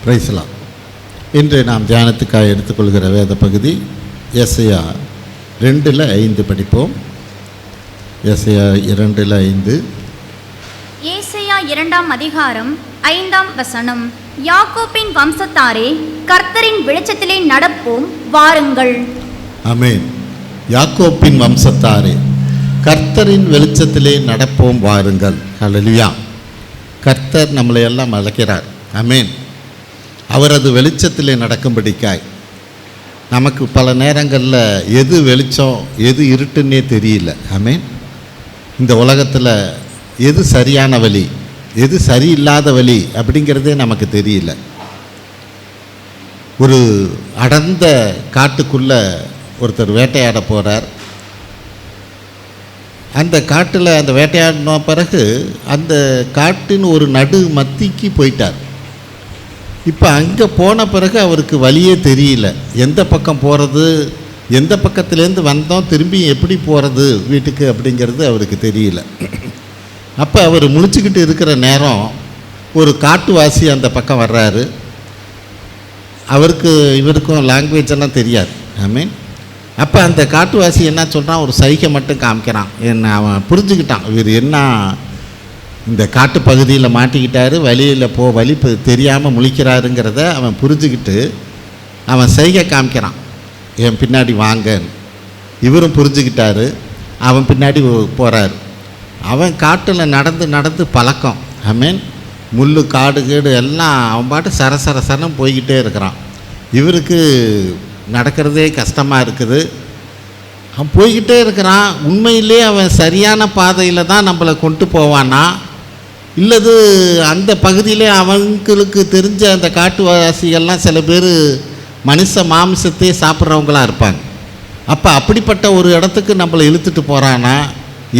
பிரைஸ்லாம். இன்று நாம் தியானத்துக்காக எடுத்துக்கொள்கிற வேத பகுதி எஸ்ஐயா 2:5 படிப்போம். எஸ்ஐயா 2:5. ஏசாயா 2ஆம் அதிகாரம் 5ஆம் வசனம். யாக்கோபின் வம்சத்தாரே, கர்த்தரின் வெளிச்சத்திலே நடப்போம் வாருங்கள். ஆமென். யாக்கோபின் வம்சத்தாரே, கர்த்தரின் வெளிச்சத்திலே நடப்போம் வாருங்கள். ஹல்லேலூயா. கர்த்தர் நம்மளை எல்லாம் அழைக்கிறார். ஆமென். அவரது வெளிச்சத்திலே நடக்கும்படிக்காய். நமக்கு பல நேரங்களில் எது வெளிச்சம் எது இருட்டுன்னே தெரியல. ஆமென். இந்த உலகத்தில் எது சரியான வழி எது சரியில்லாத வழி அப்படிங்கிறதே நமக்கு தெரியல. ஒரு அடர்ந்த காட்டுக்குள்ளே ஒருத்தர் வேட்டையாட போகிறார். அந்த காட்டில் அந்த வேட்டையாடின பிறகு அந்த காட்டின் ஒரு நடு மத்திக்கு போயிட்டார். இப்போ அங்கே போன பிறகு அவருக்கு வழியே தெரியல. எந்த பக்கம் போகிறது, எந்த பக்கத்துலேருந்து வந்தோம், திரும்பி எப்படி போகிறது வீட்டுக்கு அப்படிங்கிறது அவருக்கு தெரியல. அப்போ அவர் முழிச்சுக்கிட்டு இருக்கிற நேரம் ஒரு காட்டுவாசி அந்த பக்கம் வர்றாரு. இவருக்கும் லாங்குவேஜ் எல்லாம் தெரியாது. ஆமீன். அப்போ அந்த காட்டுவாசி என்ன சொல்கிறான், ஒரு சைகை மட்டும் காமிக்கிறான். அவன் புரிஞ்சுக்கிட்டான், இவர் என்ன இந்த காட்டு பகுதியில் மாட்டிக்கிட்டாரு, வழி தெரியாமல் முழிக்கிறாருங்கிறத அவன் புரிஞ்சுக்கிட்டு அவன் சைகை காமிக்கிறான், என் பின்னாடி வாங்கன்னு. இவரும் புரிஞ்சுக்கிட்டாரு, அவன் பின்னாடி போகிறார். அவன் காட்டில் நடந்து பழக்கம். ஆமீன். முள் காடு கீடு எல்லாம் அவன் பாட்டு சரசரசரம் போய்கிட்டே இருக்கிறான். இவருக்கு நடக்கிறதே கஷ்டமாக இருக்குது. அவன் போய்கிட்டே இருக்கிறான். உண்மையிலே அவன் சரியான பாதையில் தான் நம்மளை கொண்டு போவானா, இல்லது அந்த பகுதியிலே அவங்களுக்கு தெரிஞ்ச அந்த காட்டுவாசிகள்லாம் சில பேர் மனுஷ மாமிசத்தையே சாப்பிட்றவங்களாக இருப்பாங்க. அப்போ அப்படிப்பட்ட ஒரு இடத்துக்கு நம்மளை இழுத்துட்டு போகிறானா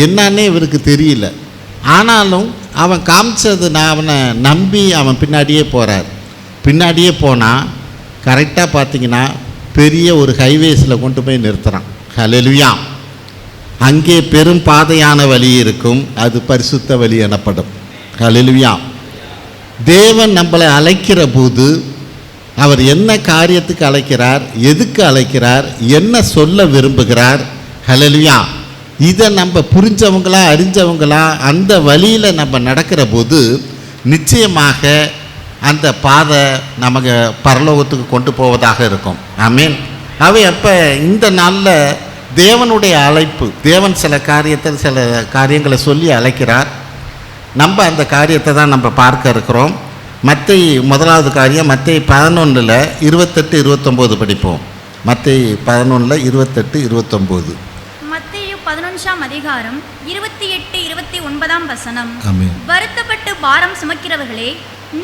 என்னன்னே இவருக்கு தெரியல. ஆனாலும் அவன் காமிச்சது அவனை நம்பி அவன் பின்னாடியே போகிறார். பின்னாடியே போனால் கரெக்டாக பார்த்திங்கன்னா பெரிய ஒரு ஹைவேஸில் கொண்டு போய் நிறுத்துகிறான். ஹல்லேலூயா. அங்கே பெரும் பாதையான வழி இருக்கும், அது பரிசுத்த வழி எனப்படும். ஹல்லேலூயா. தேவன் நம்மளை அழைக்கிற போது அவர் என்ன காரியத்துக்கு அழைக்கிறார், எதுக்கு அழைக்கிறார், என்ன சொல்ல விரும்புகிறார், ஹல்லேலூயா, இதை நம்ம புரிஞ்சவங்களா அறிஞ்சவங்களா அந்த வழியில் நம்ம நடக்கிற போது நிச்சயமாக அந்த பாதை நமக்கு பரலோகத்துக்கு கொண்டு போவதாக இருக்கும். ஆமீன். அப்போ இந்த நாளில் தேவனுடைய அழைப்பு, தேவன் சில காரியங்களை சொல்லி அழைக்கிறார். நம்ம அந்த காரியத்தை தான் நம்ம பார்க்க இருக்கிறோம். மத்தேயு முதலாவது காரியம் மத்தேயு 11:28-29 படிப்போம். மத்தேயு 11:28-29. மத்தேயு 11ஆம் அதிகாரம் 28-29 வசனம். வருத்தப்பட்டு பாரம் சுமக்கிறவர்களே,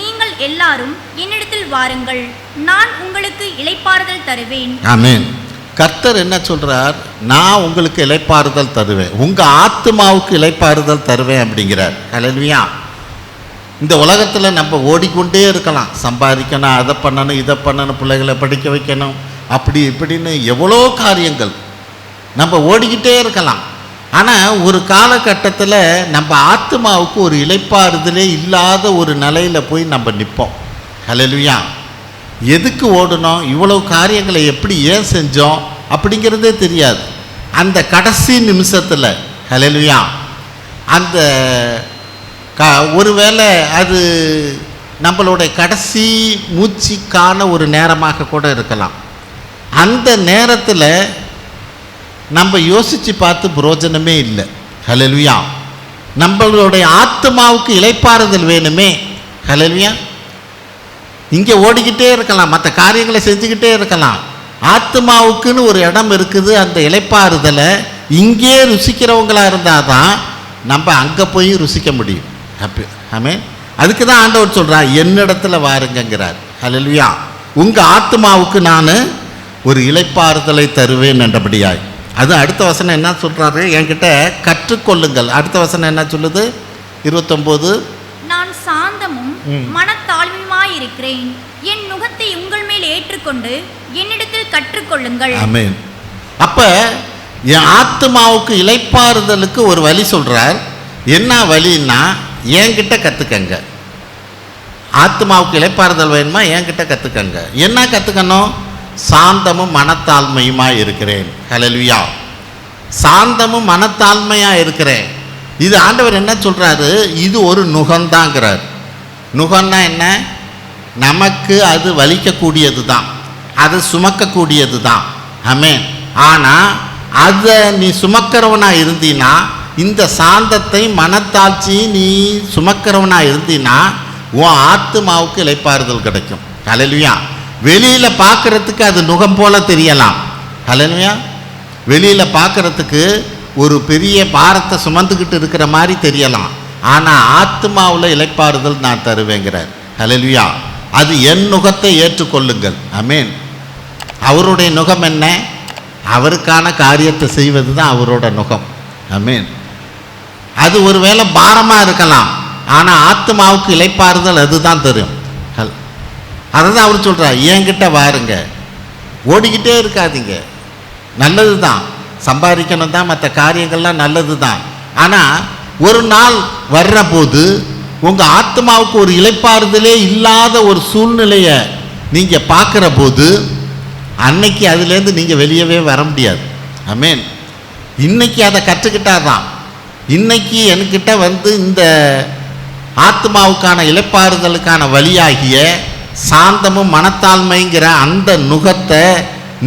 நீங்கள் எல்லாரும் என்னிடத்தில் வாருங்கள், நான் உங்களுக்கு இளைப்பாறுதல் தருவேன். ஆமென். கர்த்தர் என்ன சொல்றார், நான் உங்களுக்கு இளைப்பாறுதல் தருவேன், உங்க ஆத்மாவுக்கு இளைப்பாறுதல் தருவேன் அப்படிங்கிறார். ஹல்லேலூயா. இந்த உலகத்தில் நம்ம ஓடிக்கொண்டே இருக்கலாம். சம்பாதிக்கணும், அதை பண்ணணும், இதை பண்ணணும், பிள்ளைகளை படிக்க வைக்கணும், அப்படி இப்படின்னு எவ்வளோ காரியங்கள் நம்ம ஓடிக்கிட்டே இருக்கலாம். ஆனால் ஒரு காலகட்டத்தில் நம்ம ஆத்மாவுக்கு ஒரு இளைப்பாறுதலே இல்லாத ஒரு நிலையில் போய் நம்ம நிற்போம். ஹல்லேலூயா. எதுக்கு ஓடணும், இவ்வளோ காரியங்களை எப்படி ஏன் செஞ்சோம் அப்படிங்கிறதே தெரியாது. அந்த கடைசி நிமிஷத்தில் ஹல்லேலூயா, அந்த ஒருவேளை அது நம்மளுடைய கடைசி மூச்சுக்கான ஒரு நேரமாக கூட இருக்கலாம். அந்த நேரத்தில் நம்ம யோசித்து பார்த்து பிரயோஜனமே இல்லை. ஹல்லேலூயா. நம்மளுடைய ஆத்மாவுக்கு இளைப்பாறுதல் வேணுமே. ஹல்லேலூயா. இங்கே ஓடிக்கிட்டே இருக்கலாம், மற்ற காரியங்களை செஞ்சுக்கிட்டே இருக்கலாம். ஆத்மாவுக்குன்னு ஒரு இடம் இருக்குது. அந்த இளைப்பாறுதலை இங்கே ருசிக்கிறவங்களாக இருந்தால் தான் நம்ம அங்கே போய் ருசிக்க முடியும். ஆமென். அதுக்கு தான் ஆண்டவர் சொல்கிறார், என்னிடத்துல வாருங்கிறார். ஹல்லேலூயா. உங்கள் ஆத்மாவுக்கு நான் ஒரு இளைப்பாறுதலை தருவேன் என்றபடியாய். அது அடுத்த வசனம் என்ன சொல்கிறாரு, என்கிட்ட கற்றுக்கொள்ளுங்கள். அடுத்த வசனம் என்ன சொல்லுது, 29. நான் சாந்தமும் மனத்தாழ்மையுமாயிருக்கிறேன், என் நுகத்தை உங்கள் மேல் ஏற்றுக்கொண்டு என்னிடத்தில் கற்றுக்கொள்ளுங்கள். ஆமென். அப்போ என் ஆத்மாவுக்கு இளைப்பாறுதலுக்கு ஒரு வழி சொல்கிறார். என்ன வழின்னா, என்கிட்ட கற்றுக்கங்க. ஆத்மாவுக்கு இளைப்பாறுதல் வேணுமா, என்கிட்ட கற்றுக்கங்க. என்ன கற்றுக்கணும்? சாந்தமும் மனத்தாழ்மையுமாக இருக்கிறேன். ஹல்லேலூயா. சாந்தமும் மனத்தாழ்மையாக இருக்கிறேன். இது ஆண்டவர் என்ன சொல்கிறாரு? இது ஒரு நுகம்தாங்கிறார். நுகம்னா என்ன? நமக்கு அது வலிக்கக்கூடியது தான், அது சுமக்கக்கூடியது தான். ஆமென். ஆனால் அதை நீ சுமக்கிறவனாக இருந்தீன்னா, இந்த சாந்தத்தை மனத்தாழ்ச்சி நீ சுமக்கிறவனாக இருந்தீன்னா உன் ஆத்துமாவுக்கு இளைப்பாறுதல் கிடைக்கும். ஹல்லேலூயா. வெளியில் பார்க்குறதுக்கு அது நுகம் போல தெரியலாம். ஹல்லேலூயா. வெளியில் பார்க்குறதுக்கு ஒரு பெரிய பாரத்தை சுமந்துக்கிட்டு இருக்கிற மாதிரி தெரியலாம். ஆனால் ஆத்மாவில் இளைப்பாறுதல் நான் தருவேங்கிறார். ஹல்லேலூயா. அது என் நுகத்தை ஏற்றுக்கொள்ளுங்கள். ஆமென். அவருடைய நுகம் என்ன? அவருக்கான காரியத்தை செய்வது தான் அவரோட நுகம். ஆமென். அது ஒருவேளை பாரமாக இருக்கலாம், ஆனால் ஆத்மாவுக்கு இளைப்பாறுதல் அதுதான் தரும். அதை தான் அவர் சொல்கிறார், என்கிட்ட வாருங்க, ஓடிக்கிட்டே இருக்காதீங்க. நல்லது தான், சம்பாதிக்கணும் தான், மற்ற காரியங்கள்லாம் நல்லது தான். ஆனால் ஒரு நாள் வர்ற போது உங்கள் ஆத்மாவுக்கு ஒரு இளைப்பாறுதலே இல்லாத ஒரு சூழ்நிலையை நீங்கள் பார்க்குற போது அன்னைக்கு அதுலேருந்து நீங்கள் வெளியவே வர முடியாது. ஆமென். இன்னைக்கு அதை கற்றுக்கிட்டாதான், இன்னைக்கு என்கிட்ட இந்த ஆத்மாவுக்கான இளைப்பாறுதலுக்கான வழியாகிய சாந்தமும் மனத்தாழ்மைங்கிற அந்த நுகத்தை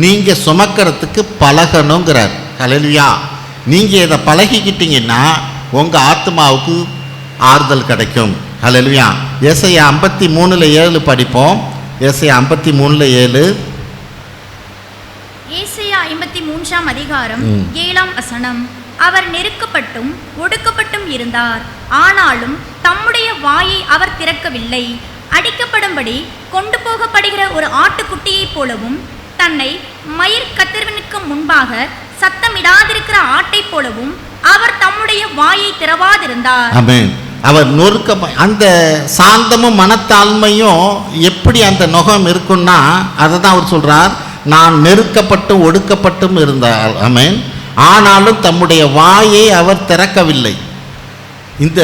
நீங்கள் சுமக்கிறதுக்கு பழகணுங்கிறார். ஹல்லேலூயா. நீங்கள் இதை பழகிக்கிட்டீங்கன்னா உங்கள் ஆத்மாவுக்கு ஆறுதல் கிடைக்கும். ஹல்லேலூயா. ஏசாயா 53:7 படிப்போம். ஏசாயா 53:7. ஏசாயா 53 அதிகாரம் 7 வசனம். அவர் நெருக்கப்பட்டும் ஒடுக்கப்பட்டும் இருந்தார், ஆனாலும் தம்முடைய வாயை அவர் திறக்கவில்லை. அடிக்கப்படும்படி கொண்டு போகப்படுகிற ஒரு ஆட்டுக்குட்டியைப் போலவும், தன்னை மயிர் கத்தர்வனுக்கு முன்பாக சத்தமிடாதிருக்கிற ஆட்டைப் போலவும் அவர் தம்முடைய வாயை திறவாதிருந்தார். ஆமென். அவர் அந்த சாந்தமும் மனத்தாழ்மையும் எப்படி அந்த நுகம் இருக்குன்னா, அதை தான் அவர் சொல்றார், நான் நெருக்கப்பட்டும் ஒடுக்கப்பட்டும் இருந்தார். ஆமென். ஆனாலும் தம்முடைய வாயை அவர் திறக்கவில்லை. இந்த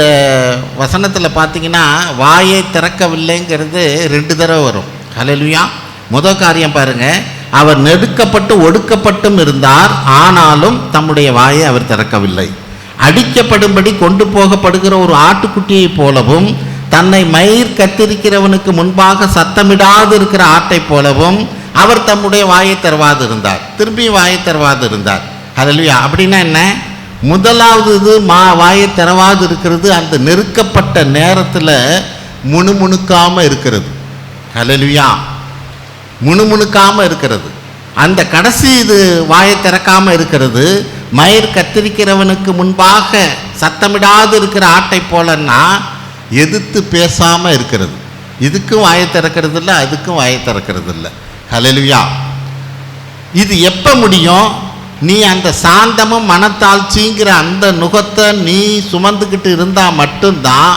வசனத்தில் பார்த்தீங்கன்னா வாயை திறக்கவில்லைங்கிறது 2 தடவை வரும். ஹல்லேலூயா. முதல் காரியம் பாருங்க, அவர் நெருக்கப்பட்டு ஒடுக்கப்பட்டும் இருந்தார், ஆனாலும் தம்முடைய வாயை அவர் திறக்கவில்லை. அடிக்கப்படும்படி கொண்டு போகப்படுகிற ஒரு ஆட்டுக்குட்டியை போலவும், தன்னை மயிர் கத்திரிக்கிறவனுக்கு முன்பாக சத்தமிடாது இருக்கிற ஆட்டை போலவும் அவர் தம்முடைய வாயை திறவாது இருந்தார். திரும்பி வாயை திறவாது இருந்தார். ஹல்லேலூயா. அப்படின்னா என்ன? முதலாவது இது வாயை திறவாது இருக்கிறது அந்த நெருக்கப்பட்ட நேரத்தில் முணுமுணுக்காமல் இருக்கிறது. ஹல்லேலூயா. முணுமுணுக்காமல் இருக்கிறது. அந்த கடைசி இது வாயை திறக்காமல் இருக்கிறது மயிர் கத்திரிக்கிறவனுக்கு முன்பாக சத்தமிடாது இருக்கிற ஆட்டை போலன்னா எதிர்த்து பேசாமல் இருக்கிறது. இதுக்கும் வாயை திறக்கிறது இல்லை, அதுக்கும் வாயை திறக்கிறது இல்லை. ஹல்லேலூயா. இது எப்போ முடியும்? நீ அந்த சாந்தமும் மனத்தாழ்ச்சிங்கிற அந்த நுகத்தை நீ சுமந்துக்கிட்டு இருந்தால் மட்டும்தான்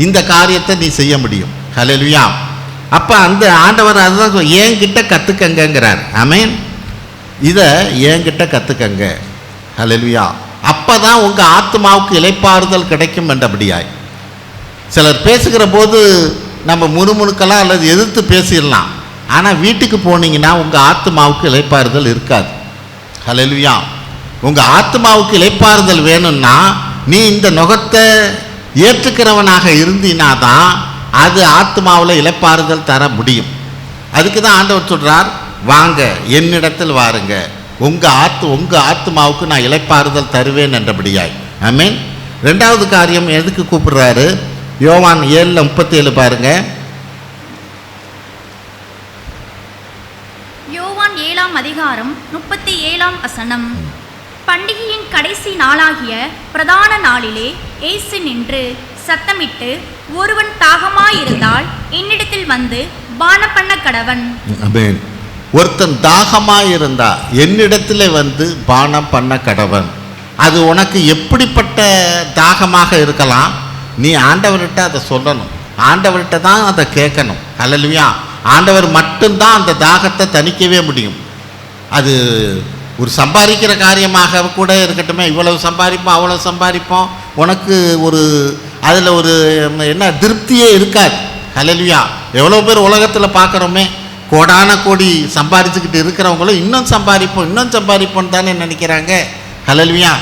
இந்த காரியத்தை நீ செய்ய முடியும். ஹல்லேலூயா. அப்போ அந்த ஆண்டவர் அதுதான் என்கிட்ட கற்றுக்கங்கிறார். ஆமென். இதை என்கிட்ட கற்றுக்கங்க. ஹல்லேலூயா. அப்போ தான் உங்கள் ஆத்மாவுக்கு இளைப்பாறுதல் கிடைக்கும் என்றபடியாய். சிலர் பேசுகிற போது நம்ம முணுமுணுக்கலாம் அல்லது எதிர்த்து பேசிடலாம். ஆனால் வீட்டுக்கு போனீங்கன்னா உங்கள் ஆத்மாவுக்கு இளைப்பாறுதல் இருக்காது. ஹல்லேலூயா. உங்கள் ஆத்மாவுக்கு இளைப்பாறுதல் வேணும்னா நீ இந்த நுகத்தை ஏற்றுக்கிறவனாக இருந்தீனா தான் அது ஆத்மாவில் இளைப்பாறுதல் தர முடியும். அதுக்கு தான் ஆண்டவர் சொல்கிறார், வாங்க என்னிடத்தில் வாருங்க, உங்கள் ஆத்மாவுக்கு நான் இளைப்பாறுதல் தருவேன் என்றபடியாய். ஆமென். 2வது காரியம் எதுக்கு கூப்பிடுறாரு? யோவான் 7:37 பாருங்க. யோவான் 7 அதிகாரம் 37 வசனம். பண்டிகையின் கடைசி நாளாகிய பிரதான நாளிலே இயேசு நின்று சத்தமிட்டு, ஒருவன் தாகமாயிருந்தால் என்னிடத்தில் வந்து பானம் பண்ண கடவன். ஆமென். ஒருத்தன் தாகமாயிருந்தா என்னிடத்தில் வந்து பானம் பண்ண கடவன். அது உனக்கு எப்படிப்பட்ட தாகமாக இருக்கலாம்? நீ ஆண்டவர்கிட்ட அதை சொல்லணும், ஆண்டவர்கிட்ட தான் அதை கேட்கணும். ஹல்லேலூயா. ஆண்டவர் மட்டும்தான் அந்த தாகத்தை தணிக்கவே முடியும். அது ஒரு சம்பாதிக்கிற காரியமாக கூட இருக்கட்டுமே, இவ்வளவு சம்பாதிப்போம் அவ்வளோ சம்பாதிப்போம், உனக்கு ஒரு அதில் ஒரு என்ன திருப்தியே இருக்காது. ஹல்லேலூயா. எவ்வளோ பேர் உலகத்தில் பார்க்குறோமே, கோடான கோடி சம்பாதிச்சுக்கிட்டு இருக்கிறவங்களும் இன்னும் சம்பாதிப்போன்னு தானே நினைக்கிறாங்க. ஹல்லேலூயா.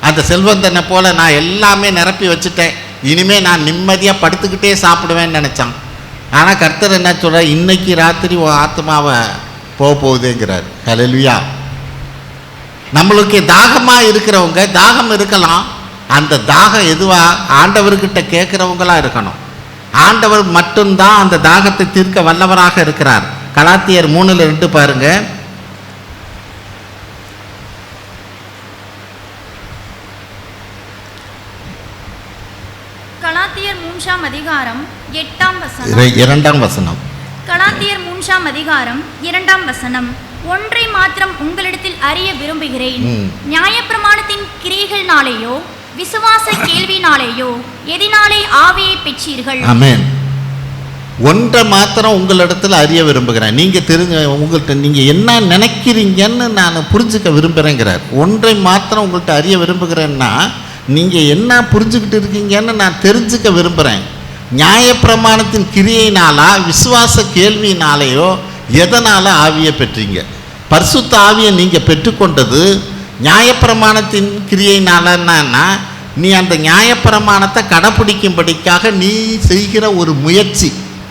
அந்த செல்வந்தனை போல் நான் எல்லாமே நிரப்பி வச்சுட்டேன், இனிமேல் நான் நிம்மதியாக படுத்துக்கிட்டே சாப்பிடுவேன்னு நினச்சான். ஆனால் கர்த்தர் என்ன சொல்கிறார், இன்னைக்கு ராத்திரி ஆத்மாவை போகுதுங்கிறார். ஹல்லேலூயா. நம்மளுக்கு தாகமாக இருக்கிறவங்க தாகம் இருக்கலாம், அந்த தாகம் எதுவாக ஆண்டவர்கிட்ட கேட்குறவங்களா இருக்கணும். ஆண்டவர் மட்டும்தான் அந்த தாகத்தை தீர்க்க வல்லவராக இருக்கிறார். கலாத்தியர் 3:2 பாருங்க. கலாத்தியர் 3ஆம் அதிகாரம் 8ஆம் வசனம். 2ஆம் வசனம். கலாத்தியர் 3ஆம் அதிகாரம் 2ஆம் வசனம். ஒன்றை மாத்திரம் உங்களிடத்தில் அறிய விரும்புகிறேன், நியாயப்பிரமாணத்தின் கிரியைகளினாலேயோ விசுவாச கேள்வினாலேயோ எதினாலே ஆவியை பெற்றீர்கள்? ஆமென். ஒன்றை மாத்திரம் உங்களிடத்தில் அறிய விரும்புகிறேன். நீங்கள் உங்கள்கிட்ட நீங்கள் என்ன நினைக்கிறீங்கன்னு நான் புரிஞ்சுக்க விரும்புகிறேங்கிறார். ஒன்றை மாத்திரம் உங்கள்கிட்ட அறிய விரும்புகிறேன்னா நீங்கள் என்ன புரிஞ்சுக்கிட்டு இருக்கீங்கன்னு நான் தெரிஞ்சுக்க விரும்புகிறேன். நியாயப்பிரமாணத்தின் கிரியையினாலா விசுவாச கேள்வியினாலேயோ எதனால் ஆவியை பெற்றீங்க? பரிசுத்த ஆவியை நீங்கள் பெற்றுக்கொண்டது நியாயப்பிரமாணத்தின் கிரியையினாலன்னா நீ அந்த நியாயப்பிரமாணத்தை கடைப்பிடிக்கும்படிக்காக நீ செய்கிற ஒரு முயற்சி.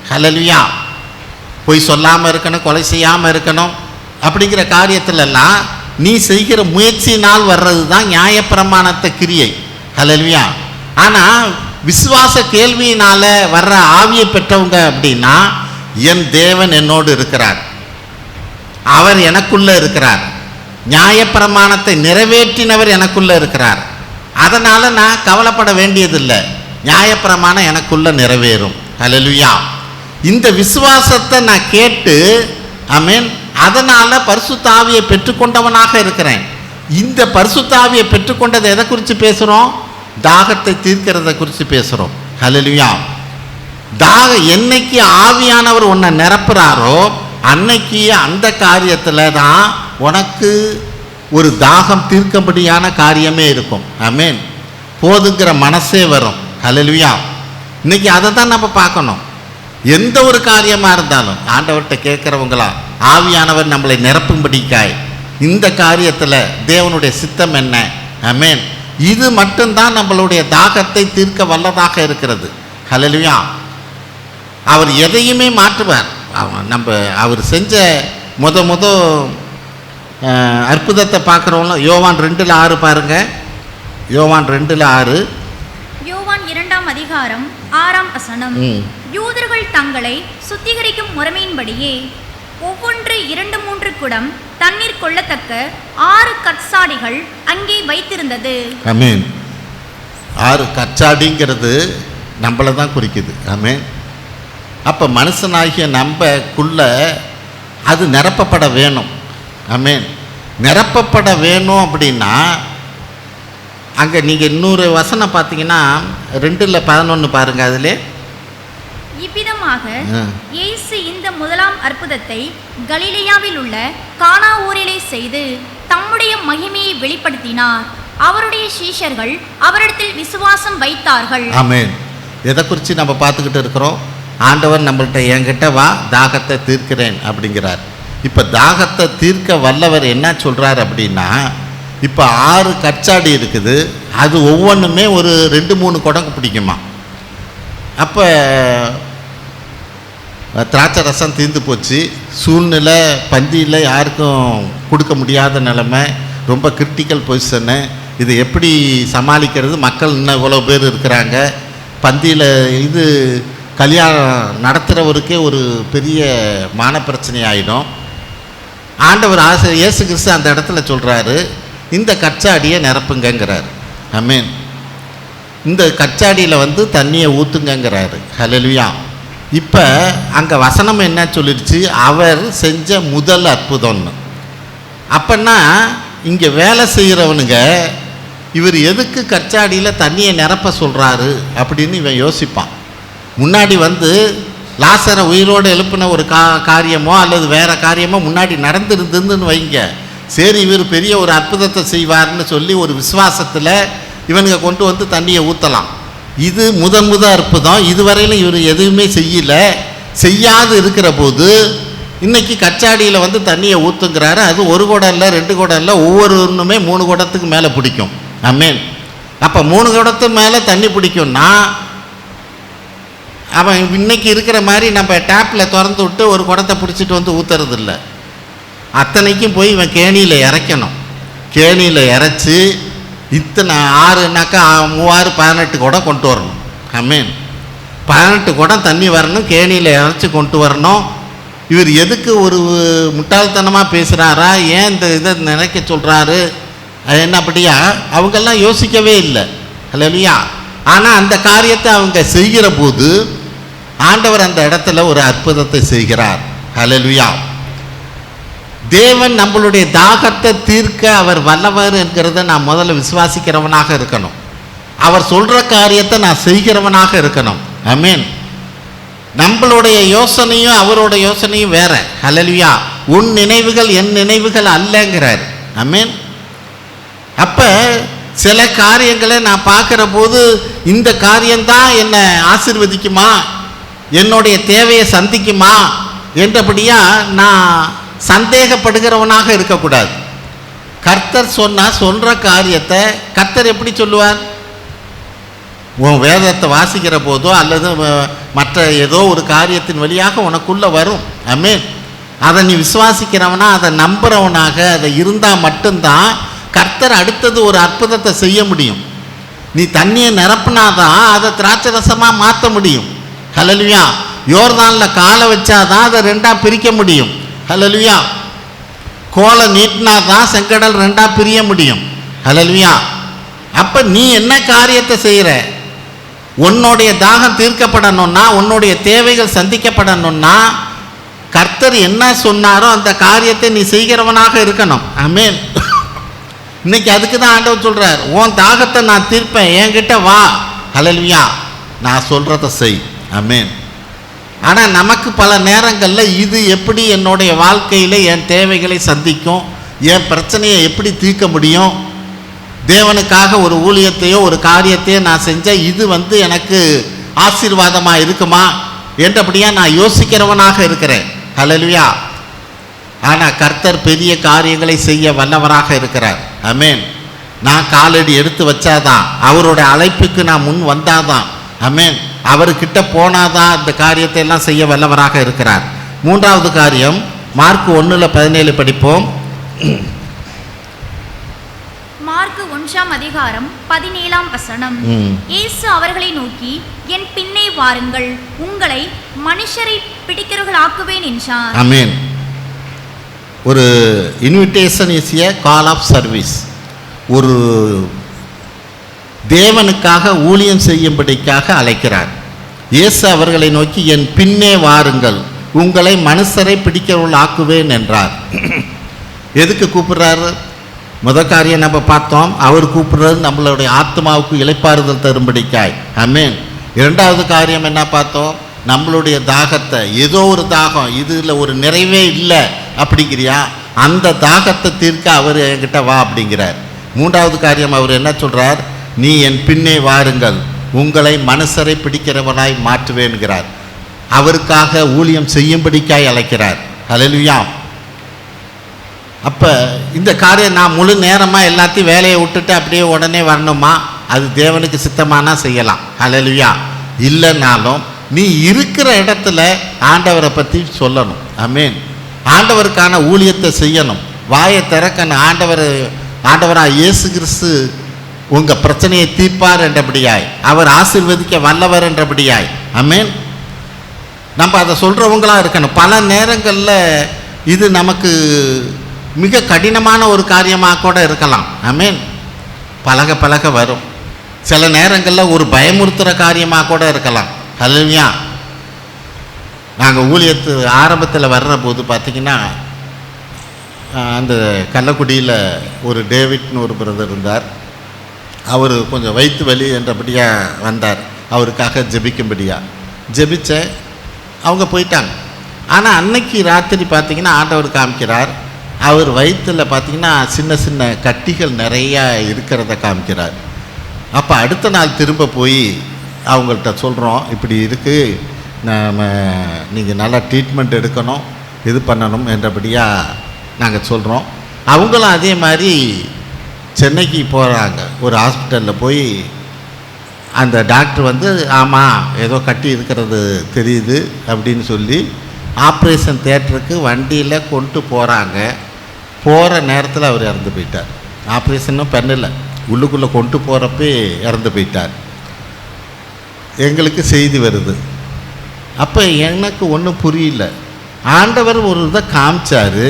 ஹல்லேலூயா. பொய் சொல்லாமல் இருக்கணும், கொலை செய்யாமல் இருக்கணும், அப்படிங்கிற காரியத்திலெல்லாம் நீ செய்கிற முயற்சியினால் வர்றது தான் நியாயப்பிரமாணத்தை கிரியை. ஹல்லேலூயா. ஆனால் விசுவாச கேள்வியினால் வர்ற ஆவியை பெற்றவங்க அப்படின்னா, என் தேவன் என்னோடு இருக்கிறார், அவர் எனக்குள்ளே இருக்கிறார், நியாயப்பிரமாணத்தை நிறைவேற்றினவர் எனக்குள்ளே இருக்கிறார், அதனால் நான் கவலைப்பட வேண்டியதில்லை, நியாயப்பிரமாணம் எனக்குள்ளே நிறைவேறும். ஹல்லேலூயா. இந்த விசுவாசத்தை நான் கேட்டு, ஆமென், அதனால் பரிசுத்த ஆவியை பெற்றுக்கொண்டவனாக இருக்கிறேன். இந்த பரிசுத்த ஆவியை பெற்றுக்கொண்டதை எதை குறித்து பேசுகிறோம்? தாகத்தை தீர்க்கிறத குறித்து பேசுகிறோம். ஹல்லேலூயா. என்னைக்கு ஆவியானவர் உன்னை நிரப்புறாரோ அன்னைக்கு அந்த காரியத்தில் தான் உனக்கு ஒரு தாகம் தீர்க்கும்படியான காரியமே இருக்கும். ஆமென். போதுங்கிற மனசே வரும். ஹல்லேலூயா. இன்னைக்கு அதை தான் நம்ம பார்க்கணும். எந்த ஒரு காரியமாக இருந்தாலும் ஆண்டவர்கிட்ட கேட்குறவங்களா, ஆவியானவர் நம்மளை நிரப்பும்படிக்காய் இந்த காரியத்தில் தேவனுடைய சித்தம் என்ன? ஆமென். இது மட்டும்தான் நம்மளுடைய தாகத்தை தீர்க்க வல்லதாக இருக்கிறது. ஹல்லேலூயா. அவர் எதையுமே மாற்றுவார். அவர் செஞ்ச முத அற்புதத்தை பார்க்குறவங்க யோவான் 2:6 பாருங்க. யோவான் 2:6. யோவான் 2ஆம் அதிகாரம் 6ஆம் வசனம். யூதர்கள் தங்களை சுத்திகரிக்கும் முறைமையின்படியே ஒவ்வொன்று 2-3 குடம் தண்ணீர் கொள்ளத்தக்க 6 கற்சாடிகள் அங்கே வைத்திருந்தது. ஆமென். 6 கற்சாடிங்கிறது நம்மளை தான் குறிக்குது. ஆமென். அப்போ மனுஷனாகிய நம்மக்குள்ள அது நிரப்பப்பட வேணும். ஆமென். நிரப்பப்பட வேணும் அப்படின்னா அங்கே நீங்கள் இன்னொரு வசனம் பார்த்தீங்கன்னா 2:11 பாருங்க. அதிலே இவ்விதமாக இயேசு இந்த முதலாம் அற்புதத்தை கலிலேயாவில் உள்ள கானா ஊரிலே செய்து தம்முடைய மகிமையை வெளிப்படுத்தினார். அவருடைய சீஷர்கள் அவரிடத்தில் விசுவாசம் வைத்தார்கள். ஆமென். எதை குறித்து நம்ம பார்த்துக்கிட்டு இருக்கிறோம்? ஆண்டவர் நம்மள்கிட்ட என்கிட்ட வா, தாகத்தை தீர்க்கிறேன் அப்படிங்கிறார். இப்போ தாகத்தை தீர்க்க வல்லவர் என்ன சொல்கிறார் அப்படின்னா, இப்போ 6 கற்சாடி இருக்குது, அது ஒவ்வொன்றுமே ஒரு 2-3 குடம் பிடிக்குமா. அப்போ திராட்சை ரசம் தீர்ந்து போச்சு, சூழ்நிலை பந்தியில் யாருக்கும் கொடுக்க முடியாத நிலைமை, ரொம்ப கிரிட்டிக்கல் பொசிஷனு, இது எப்படி சமாளிக்கிறது? மக்கள் இன்னும் இவ்வளோ பேர் இருக்கிறாங்க, பந்தியில் இது கல்யாணம் நடத்துகிறவருக்கே ஒரு பெரிய மான பிரச்சனை ஆகிடும். ஆண்டவர் இயேசு கிறிஸ்து அந்த இடத்துல சொல்கிறாரு, இந்த கற்சாடியை நிரப்புங்கிறார். ஆமென். இந்த கற்சாடியில் தண்ணியை ஊற்றுங்கிறாரு. ஹல்லேலூயா. இப்போ அங்கே வசனம் என்ன சொல்லிடுச்சு? அவர் செஞ்ச முதல் அற்புதம்னு. அப்போன்னா இங்கே வேலை செய்கிறவனுங்க இவர் எதுக்கு கற்சாடியில் தண்ணியை நிரப்ப சொல்கிறாரு அப்படின்னு இவன் யோசிப்பான். முன்னாடி லாசரை உயிரோடு எழுப்பின ஒரு காரியமோ அல்லது வேறு காரியமோ முன்னாடி நடந்துருந்துன்னு வைங்க, சரி இவர் பெரிய ஒரு அற்புதத்தை செய்வார்னு சொல்லி ஒரு விசுவாசத்தில் இவனுங்க கொண்டு தண்ணியை ஊற்றலாம். இது முதன் அற்புதம். இதுவரையிலும் இவர் எதுவுமே செய்யாது இருக்கிற போது இன்னைக்கு கச்சாடியில் வந்து தண்ணியை ஊற்றுங்கிறாரு. அது ஒரு குடம் இல்லை, 2 குடம் இல்லை, ஒவ்வொன்றுமே 3 குடத்துக்கு மேலே பிடிக்கும். ஆமென். அப்போ 3 குடத்துக்கு மேலே தண்ணி பிடிக்கும்னா அவன் இன்னைக்கு இருக்கிற மாதிரி நம்ம டேப்பில் திறந்து விட்டு ஒரு குடத்தை பிடிச்சிட்டு வந்து ஊற்றுறது இல்லை. அத்தனைக்கும் போய் இவன் கேணியில் இறைக்கணும். கேணியில் இறைச்சி இத்தனை 6னாக்கா 3 18 குடம் கொண்டு வரணும். ஆமென். 18 குடம் தண்ணி வரணும், கேணியில் இறைச்சி கொண்டு வரணும். இவர் எதுக்கு ஒரு முட்டாள்தனமாக பேசுகிறாரா, ஏன் இந்த இதை நினைக்க சொல்கிறாரு, அது என்ன அப்படியா அவங்கெல்லாம் யோசிக்கவே இல்லை. அல்லையா? ஆனால் அந்த காரியத்தை அவங்க செய்கிற போது ஆண்டவர் அந்த இடத்துல ஒரு அற்புதத்தை செய்கிறார். அல்லேலூயா. தேவன் நம்மளுடைய தாகத்தை தீர்க்க அவர் வல்லவர் என்கிறத நான் முதல்ல விசுவாசிக்கிறவனாக இருக்கணும். அவர் சொல்கிற காரியத்தை நான் செய்கிறவனாக இருக்கணும். ஆமென். நம்மளுடைய யோசனையும் அவரோட யோசனையும் வேற. அல்லேலூயா. உன் நினைவுகள் என் நினைவுகள் அல்லங்கிறார். ஆமென். அப்போ சில காரியங்களை நான் பார்க்குற போது இந்த காரியம்தான் என்னை ஆசீர்வதிக்குமா, என்னுடைய தேவையை சந்திக்குமா என்றபடியா நான் சந்தேகப்படுகிறவனாக இருக்கக்கூடாது. கர்த்தர் சொல்கிற காரியத்தை கர்த்தர் எப்படி சொல்லுவார்? உன் வேதத்தை வாசிக்கிற போதோ அல்லது மற்ற ஏதோ ஒரு காரியத்தின் வழியாக உனக்குள்ளே வரும். ஆமென். அதை நீ விசுவாசிக்கிறவனா, அதை நம்புகிறவனாக அதை இருந்தால் மட்டும்தான் கர்த்தர் அடுத்தது ஒரு அற்புதத்தை செய்ய முடியும். நீ தண்ணியை நிரப்புனாதான் அதை திராட்சை ரசமாக மாற்ற முடியும். ஹல்லேலூயா. யோர்தானில் காலை வச்சாதான் அதை 2ஆக பிரிக்க முடியும். ஹல்லேலூயா. கோலை நீட்டினாதான் செங்கடல் 2ஆக பிரிய முடியும். ஹல்லேலூயா. அப்போ நீ என்ன காரியத்தை செய்கிற? உன்னுடைய தாகம் தீர்க்கப்படணும்னா, உன்னுடைய தேவைகள் சந்திக்கப்படணும்னா கர்த்தர் என்ன சொன்னாரோ அந்த காரியத்தை நீ செய்கிறவனாக இருக்கணும். ஆமென். இன்னைக்கு அதுக்கு தான் ஆண்டவர் சொல்கிறார், உன் தாகத்தை நான் தீர்ப்பேன், என்கிட்ட வா. ஹல்லேலூயா. நான் சொல்கிறத செய். ஆமென். ஆனால் நமக்கு பல நேரங்களில் இது எப்படி என்னுடைய வாழ்க்கையில் என் தேவைகளை சந்திக்கும், என் பிரச்சனையை எப்படி தீர்க்க முடியும், தேவனுக்காக ஒரு ஊழியத்தையோ ஒரு காரியத்தையோ நான் செஞ்சேன், இது எனக்கு ஆசீர்வாதமாக இருக்குமா என்றபடியாக நான் யோசிக்கிறவனாக இருக்கிறேன். ஹல்லேலூயா. ஆனால் கர்த்தர் பெரிய காரியங்களை செய்ய வல்லவராக இருக்கிறார். ஆமென். நான் காலடி எடுத்து வச்சாதான், அவரோட அழைப்புக்கு நான் முன் வந்தாதான், ஆமென், அவர்கிட்ட போனாதான் இந்த காரியத்தை எல்லாம் செய்ய வல்லவராக இருக்கிறார். 3வது காரியம் மார்க் 1:17 படிப்போம். மார்க் 1:17 இயேசு அவர்களை நோக்கி, என் பின்னே வாருங்கள், உங்களை மனுஷரை பிடிக்கிறவர்களாக்குவேன் என்றார். ஆமென். ஒரு invitation is a call of service. ஒரு தேவனுக்காக ஊழியம் செய்யும்படிக்காக அழைக்கிறார். இயேசு அவர்களை நோக்கி, என் பின்னே வாருங்கள், உங்களை மனுஷரை பிடிக்கிறவர்கள் ஆக்குவேன் என்றார். எதுக்கு கூப்பிடுறாரு? முதல் காரியம் நம்ம பார்த்தோம், அவர் கூப்பிடுறது நம்மளுடைய ஆத்மாவுக்கு இளைப்பாறுதல் தரும்படிக்காய். ஆமென். 2வது காரியம் என்ன பார்த்தோம்? நம்மளுடைய தாகத்தை, ஏதோ ஒரு தாகம், இதில் ஒரு நிறைவே இல்லை அப்படிங்கிறியா, அந்த தாகத்தை தீர்க்க அவர் என்கிட்ட வா அப்படிங்கிறார். 3வது காரியம் அவர் என்ன சொல்கிறார்? நீ என் பின்னே வாருங்கள், உங்களை மனுஷரை பிடிக்கிறவனாய் மாற்றுவேன்கிறார். அவருக்காக ஊழியம் செய்யும்படிக்காய் அழைக்கிறார். ஹல்லேலூயா. அப்போ இந்த காரியம் நான் முழு நேரமாக எல்லாத்தையும் வேலையை விட்டுட்டு அப்படியே உடனே வரணுமா? அது தேவனுக்கு சித்தமானா செய்யலாம். ஹல்லேலூயா. இல்லைனாலும் நீ இருக்கிற இடத்துல ஆண்டவரை பற்றி சொல்லணும். ஆமென். ஆண்டவருக்கான ஊழியத்தை செய்யணும். வாயை திறக்கணும். ஆண்டவராக இயேசு கிறிஸ்து உங்கள் பிரச்சனையை தீர்ப்பார் என்றபடியாய், அவர் ஆசீர்வதிக்க வல்லவர் என்றபடியாய். ஆமென். நம்ம அதை சொல்கிறவங்களாக இருக்கணும். பல நேரங்களில் இது நமக்கு மிக கடினமான ஒரு காரியமாக கூட இருக்கலாம். ஆமென். பழக பழக வரும். சில நேரங்களில் ஒரு பயமுறுத்துகிற காரியமாக கூட இருக்கலாம். ஹல்லேலூயா. நாங்கள் ஊழியத்து ஆரம்பத்தில் வர்ற போது பார்த்திங்கன்னா, அந்த கள்ளக்குடியில் ஒரு டேவிட்னு ஒரு பிரதர் இருந்தார். அவர் கொஞ்சம் வயிற்று வலி என்றபடியாக வந்தார். அவருக்காக ஜெபிச்ச அவங்க போயிட்டாங்க. ஆனால் அன்னைக்கு ராத்திரி பார்த்திங்கன்னா ஆண்டவர் காமிக்கிறார், அவர் வயிற்றில் பார்த்திங்கன்னா சின்ன சின்ன கட்டிகள் நிறையா இருக்கிறத காமிக்கிறார். அப்போ அடுத்த நாள் திரும்ப போய் அவங்கள்ட்ட சொல்கிறோம், இப்படி இருக்குது, நம்ம நீங்கள் நல்லா ட்ரீட்மெண்ட் எடுக்கணும், இது பண்ணணும் என்றபடியாக நாங்கள் சொல்கிறோம். அவங்களும் அதே மாதிரி சென்னைக்கு போகிறாங்க. ஒரு ஹாஸ்பிட்டலில் போய் அந்த டாக்டர் வந்து ஆமாம் ஏதோ கட்டி இருக்கிறது தெரியுது அப்படின்னு சொல்லி ஆப்ரேஷன் தியேட்டருக்கு வண்டியில் கொண்டு போகிறாங்க. போகிற நேரத்தில் அவர் இறந்து போயிட்டார். ஆப்ரேஷனும் பண்ணலை, உள்ளுக்குள்ளே கொண்டு போகிறப்பே இறந்து போயிட்டார். எங்களுக்கு செய்தி வருது. அப்போ எனக்கு ஒன்றும் புரியல. ஆண்டவர் ஒரு இதை காமிச்சார்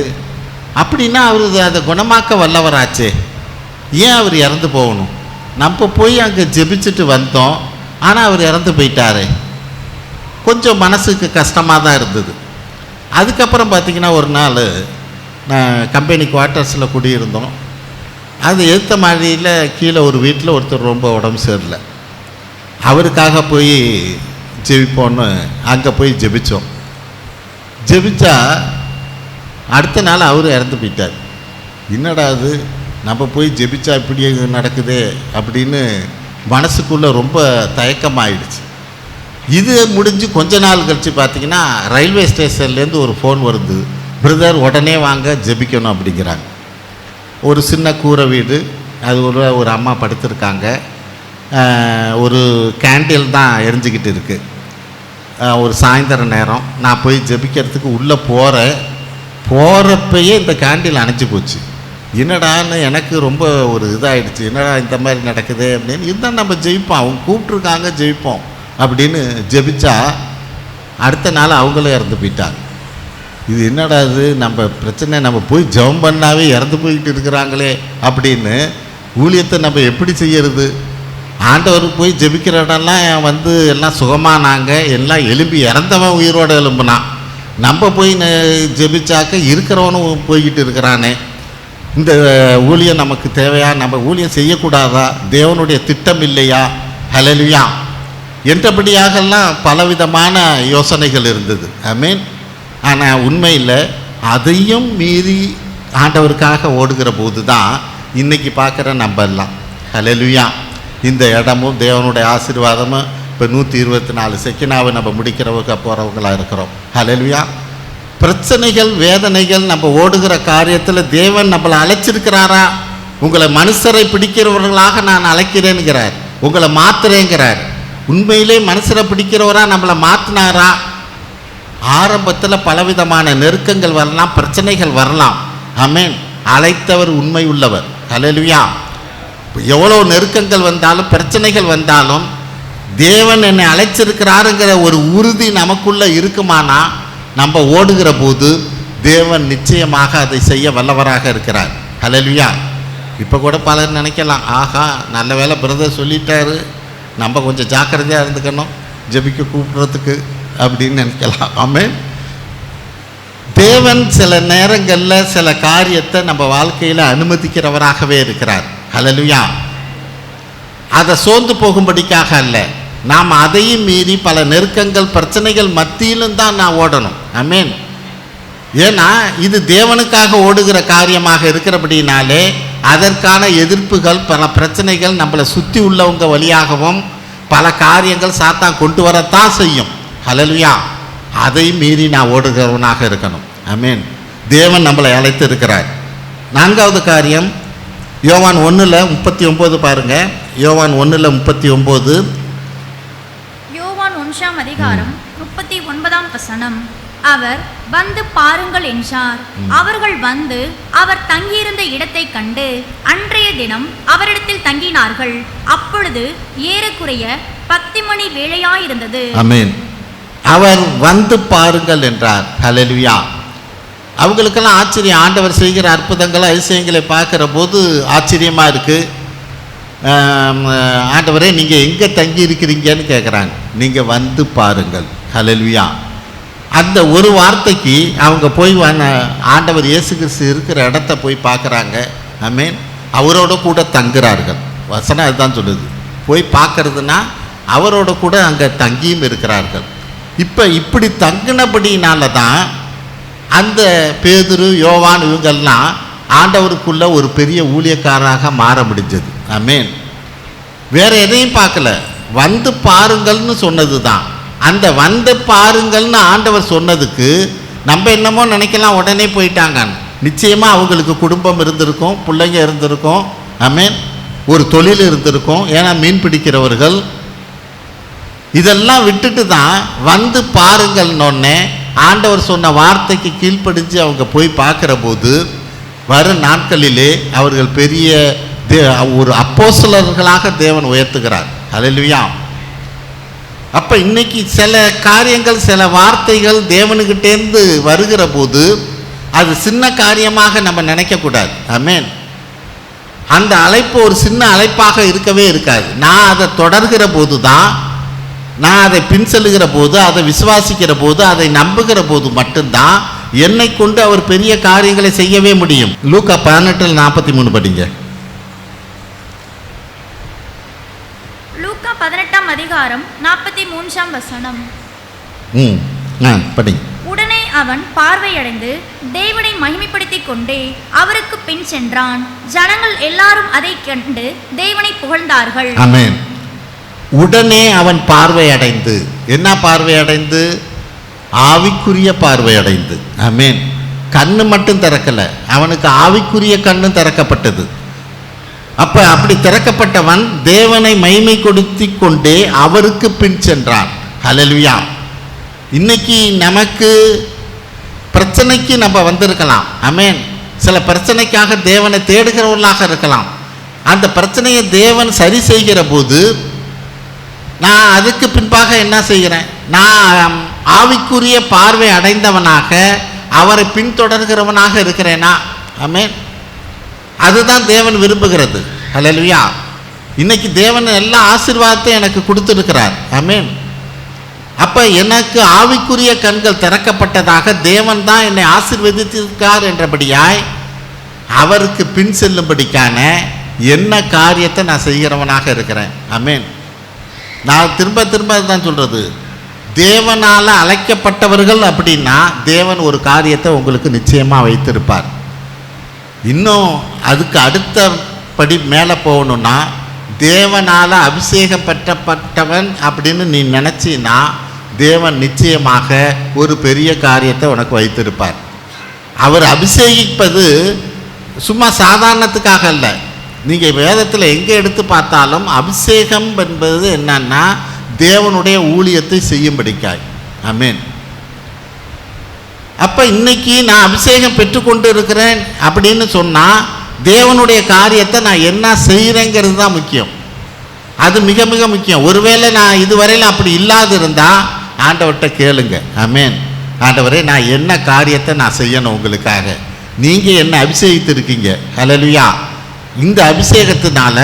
அப்படின்னா அவர் அதை குணமாக்க வல்லவராச்சே, ஏன் அவர் இறந்து போகணும்? நம்ம போய் அங்கே ஜெபிச்சுட்டு வந்தோம், ஆனால் அவர் இறந்து போயிட்டாரு. கொஞ்சம் மனசுக்கு கஷ்டமாக தான் இருந்தது. அதுக்கப்புறம் பார்த்திங்கன்னா ஒரு நாள் நான் கம்பெனி குவார்ட்டர்ஸில் குடியிருந்தோம். அது எடுத்த மாதிரியில் கீழே ஒரு வீட்டில் ஒருத்தர் ரொம்ப உடம்பு சரியில்லை. அவருக்காக போய் ஜெபிப்போன்னு அங்கே போய் ஜெபித்தோம். ஜெபிச்சா அடுத்த நாள் அவர் இறந்து போயிட்டார். என்னடா அது, நம்ம போய் ஜெபிச்சா இப்படி நடக்குதே அப்படின்னு மனசுக்குள்ளே ரொம்ப தயக்கமாகிடுச்சு. இது முடிஞ்சு கொஞ்ச நாள் கழித்து பார்த்திங்கன்னா ரயில்வே ஸ்டேஷன்லேருந்து ஒரு ஃபோன் வருது, பிரதர் உடனே வாங்க ஜெபிக்கணும் அப்படிங்கிறாங்க. ஒரு சின்ன கூரை வீடு, அது ஒரு அம்மா படுத்திருக்காங்க. ஒரு கேண்டில் தான் எரிஞ்சிக்கிட்டு இருக்குது. ஒரு சாயந்தர நேரம் நான் போய் ஜெபிக்கிறதுக்கு உள்ளே போகிறப்பயே இந்த கேண்டில் அணைச்சி போச்சு. என்னடான்னு எனக்கு ரொம்ப ஒரு இதாகிடுச்சு. என்னடா இந்த மாதிரி நடக்குது அப்படின்னு. இதுதான் நம்ம ஜெயிப்போம், அவங்க கூப்பிட்ருக்காங்க ஜெயிப்போம் அப்படின்னு ஜெபிச்சா அடுத்த நாள் அவங்களும் இறந்து போயிட்டாங்க. இது என்னடா இது, நம்ம பிரச்சனை, நம்ம போய் ஜெபம் பண்ணாவே இறந்து போய்கிட்டு இருக்கிறாங்களே அப்படின்னு ஊழியத்தை நம்ம எப்படி செய்யறது? ஆண்டவருக்கு போய் ஜெபிக்கிற இடம்லாம் வந்து எல்லாம் சுகமானாங்க, எல்லாம் எலும்பி இறந்தவன் உயிரோடு எலும்புனான். நம்ம போய் ஜெபிச்சாக்க இருக்கிறவனும் போய்கிட்டு இருக்கிறானே. இந்த ஊழியம் நமக்கு தேவையா? நம்ம ஊழியம் செய்யக்கூடாதா? தேவனுடைய திட்டம் இல்லையா? ஹல்லேலூயா என்றபடியாகலாம் பலவிதமான யோசனைகள் இருந்தது. ஆமென். ஆனால் உண்மையில் அதையும் மீறி ஆண்டவருக்காக ஓடுகிற போது தான் இன்றைக்கி பார்க்குற நம்ம எல்லாம் ஹல்லேலூயா இந்த இடமும் தேவனுடைய ஆசீர்வாதமும் இப்போ 124 செகண்டாவை நம்ம முடிக்கிறவங்க போகிறவங்களாக இருக்கிறோம். ஹல்லேலூயா. பிரச்சனைகள் வேதனைகள் நம்ம ஓடுகிற காரியத்தில் தேவன் நம்மளை அழைச்சிருக்கிறாரா? உங்களை மனுஷரை பிடிக்கிறவர்களாக நான் அழைக்கிறேன்கிறார், உங்களை மாத்துறேங்கிறார். உண்மையிலே மனுஷரை பிடிக்கிறவரா நம்மளை மாற்றினாரா? ஆரம்பத்தில் பலவிதமான நெருக்கங்கள் வரலாம், பிரச்சனைகள் வரலாம். ஆமென். அழைத்தவர் உண்மை உள்ளவர். ஹல்லேலூயா. எவ்வளோ நெருக்கங்கள் வந்தாலும் பிரச்சனைகள் வந்தாலும் தேவன் என்னை அழைச்சிருக்கிறாருங்கிற ஒரு உறுதி நமக்குள்ளே இருக்குமானா நம்ம ஓடுகிற போது தேவன் நிச்சயமாக அதை செய்ய வல்லவராக இருக்கிறார். ஹல்லேலூயா. இப்போ கூட பலர் நினைக்கலாம், ஆஹா நல்ல வேலை பிரதர் சொல்லிட்டாரு, நம்ம கொஞ்சம் ஜாக்கிரதையாக இருந்துக்கணும் ஜெபிக்க கூப்பிட்றதுக்கு அப்படின்னு நினைக்கலாம். ஆமென். தேவன் சில நேரங்களில் சில காரியத்தை நம்ம வாழ்க்கையில் அனுமதிக்கிறவராகவே இருக்கிறார். ஹல்லேலூயா. அதை சோர்ந்து போகும்படிக்காக அல்ல, நாம் அதையும் மீறி பல நெருக்கங்கள் பிரச்சனைகள் மத்தியிலும் தான் நான் ஓடணும். ஆமென். ஏன்னா இது தேவனுக்காக ஓடுகிற காரியமாக இருக்கிறபடினாலே அதற்கான எதிர்ப்புகள் பல பிரச்சனைகள் நம்மளை சுற்றி உள்ளவங்க வழியாகவும் பல காரியங்கள் சாத்தான் கொண்டு வரத்தான் செய்யும். ஹல்லேலூயா. அதையும் மீறி நான் ஓடுகிறவனாக இருக்கணும். ஆமென். தேவன் நம்மளை அழைத்து இருக்கிறார். நான்காவது காரியம் யோவான் 1:39 பாருங்க. யோவான் 1:39. யோவான் 1:39 அவர் வந்து பாருங்கள் என்றார். அவர்கள் வந்து அவர் தங்கியிருந்த இடத்தை கண்டு அன்றைய தினம் அவரிடத்தில் தங்கினார்கள். அப்பொழுது ஏறக்குறைய 10 மணி வேளையாயிருந்தது. ஆமென். அவர் வந்து பாருங்கள் என்றார். ஹல்லேலூயா. அவங்களுக்கெல்லாம் ஆச்சரியம். ஆண்டவர் செய்கிற அற்புதங்களை அதிசயங்களை பார்க்குற போது ஆச்சரியமாக இருக்குது. ஆண்டவரே நீங்கள் எங்கே தங்கி இருக்கிறீங்கன்னு கேட்குறாங்க. நீங்கள் வந்து பாருங்கள். ஹல்லேலூயா. அந்த ஒரு வார்த்தைக்கு அவங்க போய் ஆண்டவர் இயேசு கிறிஸ்து இருக்கிற இடத்த போய் பார்க்குறாங்க. ஆமென். அவரோட கூட தங்குறார்கள். வசனம் அதுதான் சொல்லுது. போய் பார்க்கறதுனா அவரோட கூட அங்கே தங்கியும் இருக்கிறார்கள். இப்போ இப்படி தங்கினபடினால தான் அந்த பேதுரு யோவான் இவங்கெல்லாம் ஆண்டவருக்குள்ள ஒரு பெரிய ஊழியக்காரராக மாற முடிஞ்சது. ஆமென். வேற எதையும் பார்க்கல, வந்து பாருங்கள்னு சொன்னது தான். அந்த வந்து பாருங்கள்னு ஆண்டவர் சொன்னதுக்கு நம்ம என்னமோ நினைக்கலாம் உடனே போயிட்டாங்க. நிச்சயமாக அவங்களுக்கு குடும்பம் இருந்திருக்கும், பிள்ளைங்க இருந்திருக்கும், ஆமென், ஒரு தொழில் இருந்திருக்கும். ஏன்னா மீன் பிடிக்கிறவர்கள். இதெல்லாம் விட்டுட்டு தான் வந்து பாருங்கள்னொன்னே ஆண்டவர் சொன்ன வார்த்தைக்கு கீழ்ப்படிஞ்சு அவங்க போய் பார்க்குற போது வரும் நாட்களிலே அவர்கள் பெரிய ஒரு அப்போஸ்தலர்களாக தேவன் உயர்த்துகிறார். ஹல்லேலூயா. அப்போ இன்னைக்கு சில காரியங்கள், சில வார்த்தைகள் தேவனுக்கிட்டேருந்து வருகிற போது அது சின்ன காரியமாக நம்ம நினைக்கக்கூடாது. ஆமென். அந்த அழைப்பு ஒரு சின்ன அழைப்பாக இருக்கவே இருக்காது. நான் அதை தொடர்கிற போது தான், நான் அதை பின் செல்லுகிற போது, அதை விசுவாசிக்கிற போது, அதை நம்புகிற போது மட்டும்தான் என்னை கொண்டு அவர் பெரிய காரியங்களை செய்யவே முடியும். லூக்கா 18:43 படிங்க. லூக்கா 18ஆம் அதிகாரம் 43ஆம் வசனம். படிங்க. உடனே அவன் பார்வையடைந்து தேவனை மகிமைப்படுத்திக் கொண்டே அவருக்கு பின் சென்றான். ஜனங்கள் எல்லாரும் அதை கண்டு தேவனை புகழ்ந்தார்கள். ஆமென். உடனே அவன் பார்வையடைந்து, என்ன பார்வையடைந்து? ஆவிக்குரிய பார்வையடைந்து. ஆமென். கண்ணு மட்டும் திறக்கல, அவனுக்கு ஆவிக்குரிய கண்ணும் திறக்கப்பட்டது. அப்ப அப்படி திறக்கப்பட்டவன் தேவனை மகிமை கொடுத்தி கொண்டே அவருக்கு பின் சென்றான். ஹல்லேலூயா. இன்னைக்கு நமக்கு பிரச்சனைக்கு நம்ம வந்திருக்கலாம். ஆமென். சில பிரச்சனைக்காக தேவனை தேடுகிறவர்களாக இருக்கலாம். அந்த பிரச்சனையை தேவன் சரி செய்கிற போது நான் அதுக்கு பின்பாக என்ன செய்கிறேன்? நான் ஆவிக்குரிய பார்வை அடைந்தவனாக அவரை பின்தொடர்கிறவனாக இருக்கிறேனா? ஆமென். அதுதான் தேவன் விரும்புகிறது. ஹல்லேலூயா. இன்னைக்கு தேவன் எல்லா ஆசீர்வாதத்தையும் எனக்கு கொடுத்துருக்கிறார். ஆமென். அப்போ எனக்கு ஆவிக்குரிய கண்கள் திறக்கப்பட்டதாக தேவன் தான் என்னை ஆசீர்வதித்திருக்கார் என்றபடியாய் அவருக்கு பின் செல்லும்படிக்கான என்ன காரியத்தை நான் செய்கிறவனாக இருக்கிறேன். ஆமென். நான் திரும்ப திரும்ப தான் சொல்கிறது, தேவனால் அழைக்கப்பட்டவர்கள் அப்படின்னா தேவன் ஒரு காரியத்தை உங்களுக்கு நிச்சயமாக வைத்திருப்பார். இன்னும் அதுக்கு அடுத்த படி மேலே போகணுன்னா, தேவனால் அபிஷேகம் பெற்றப்பட்டவன் அப்படின்னு நீ நினச்சின்னா தேவன் நிச்சயமாக ஒரு பெரிய காரியத்தை உனக்கு வைத்திருப்பார். அவர் அபிஷேகிப்பது சும்மா சாதாரணத்துக்காக அல்ல. நீங்கள் வேதத்தில் எங்கே எடுத்து பார்த்தாலும் அபிஷேகம் என்பது என்னன்னா தேவனுடைய ஊழியத்தை செய்யும்படிக்காய். ஆமென். அப்போ இன்னைக்கு நான் அபிஷேகம் பெற்றுக்கொண்டு இருக்கிறேன் அப்படின்னு சொன்னால் தேவனுடைய காரியத்தை நான் என்ன செய்கிறேங்கிறது தான் முக்கியம். அது மிக மிக முக்கியம். ஒருவேளை நான் இதுவரையில் அப்படி இல்லாது இருந்தால் ஆண்டவர்கிட்ட கேளுங்க. ஆமென். ஆண்டவரே, நான் என்ன காரியத்தை நான் செய்யணும் உங்களுக்காக? நீங்கள் என்ன அபிஷேகித்திருக்கீங்க. ஹல்லேலூயா. இந்த அபிஷேகத்தினால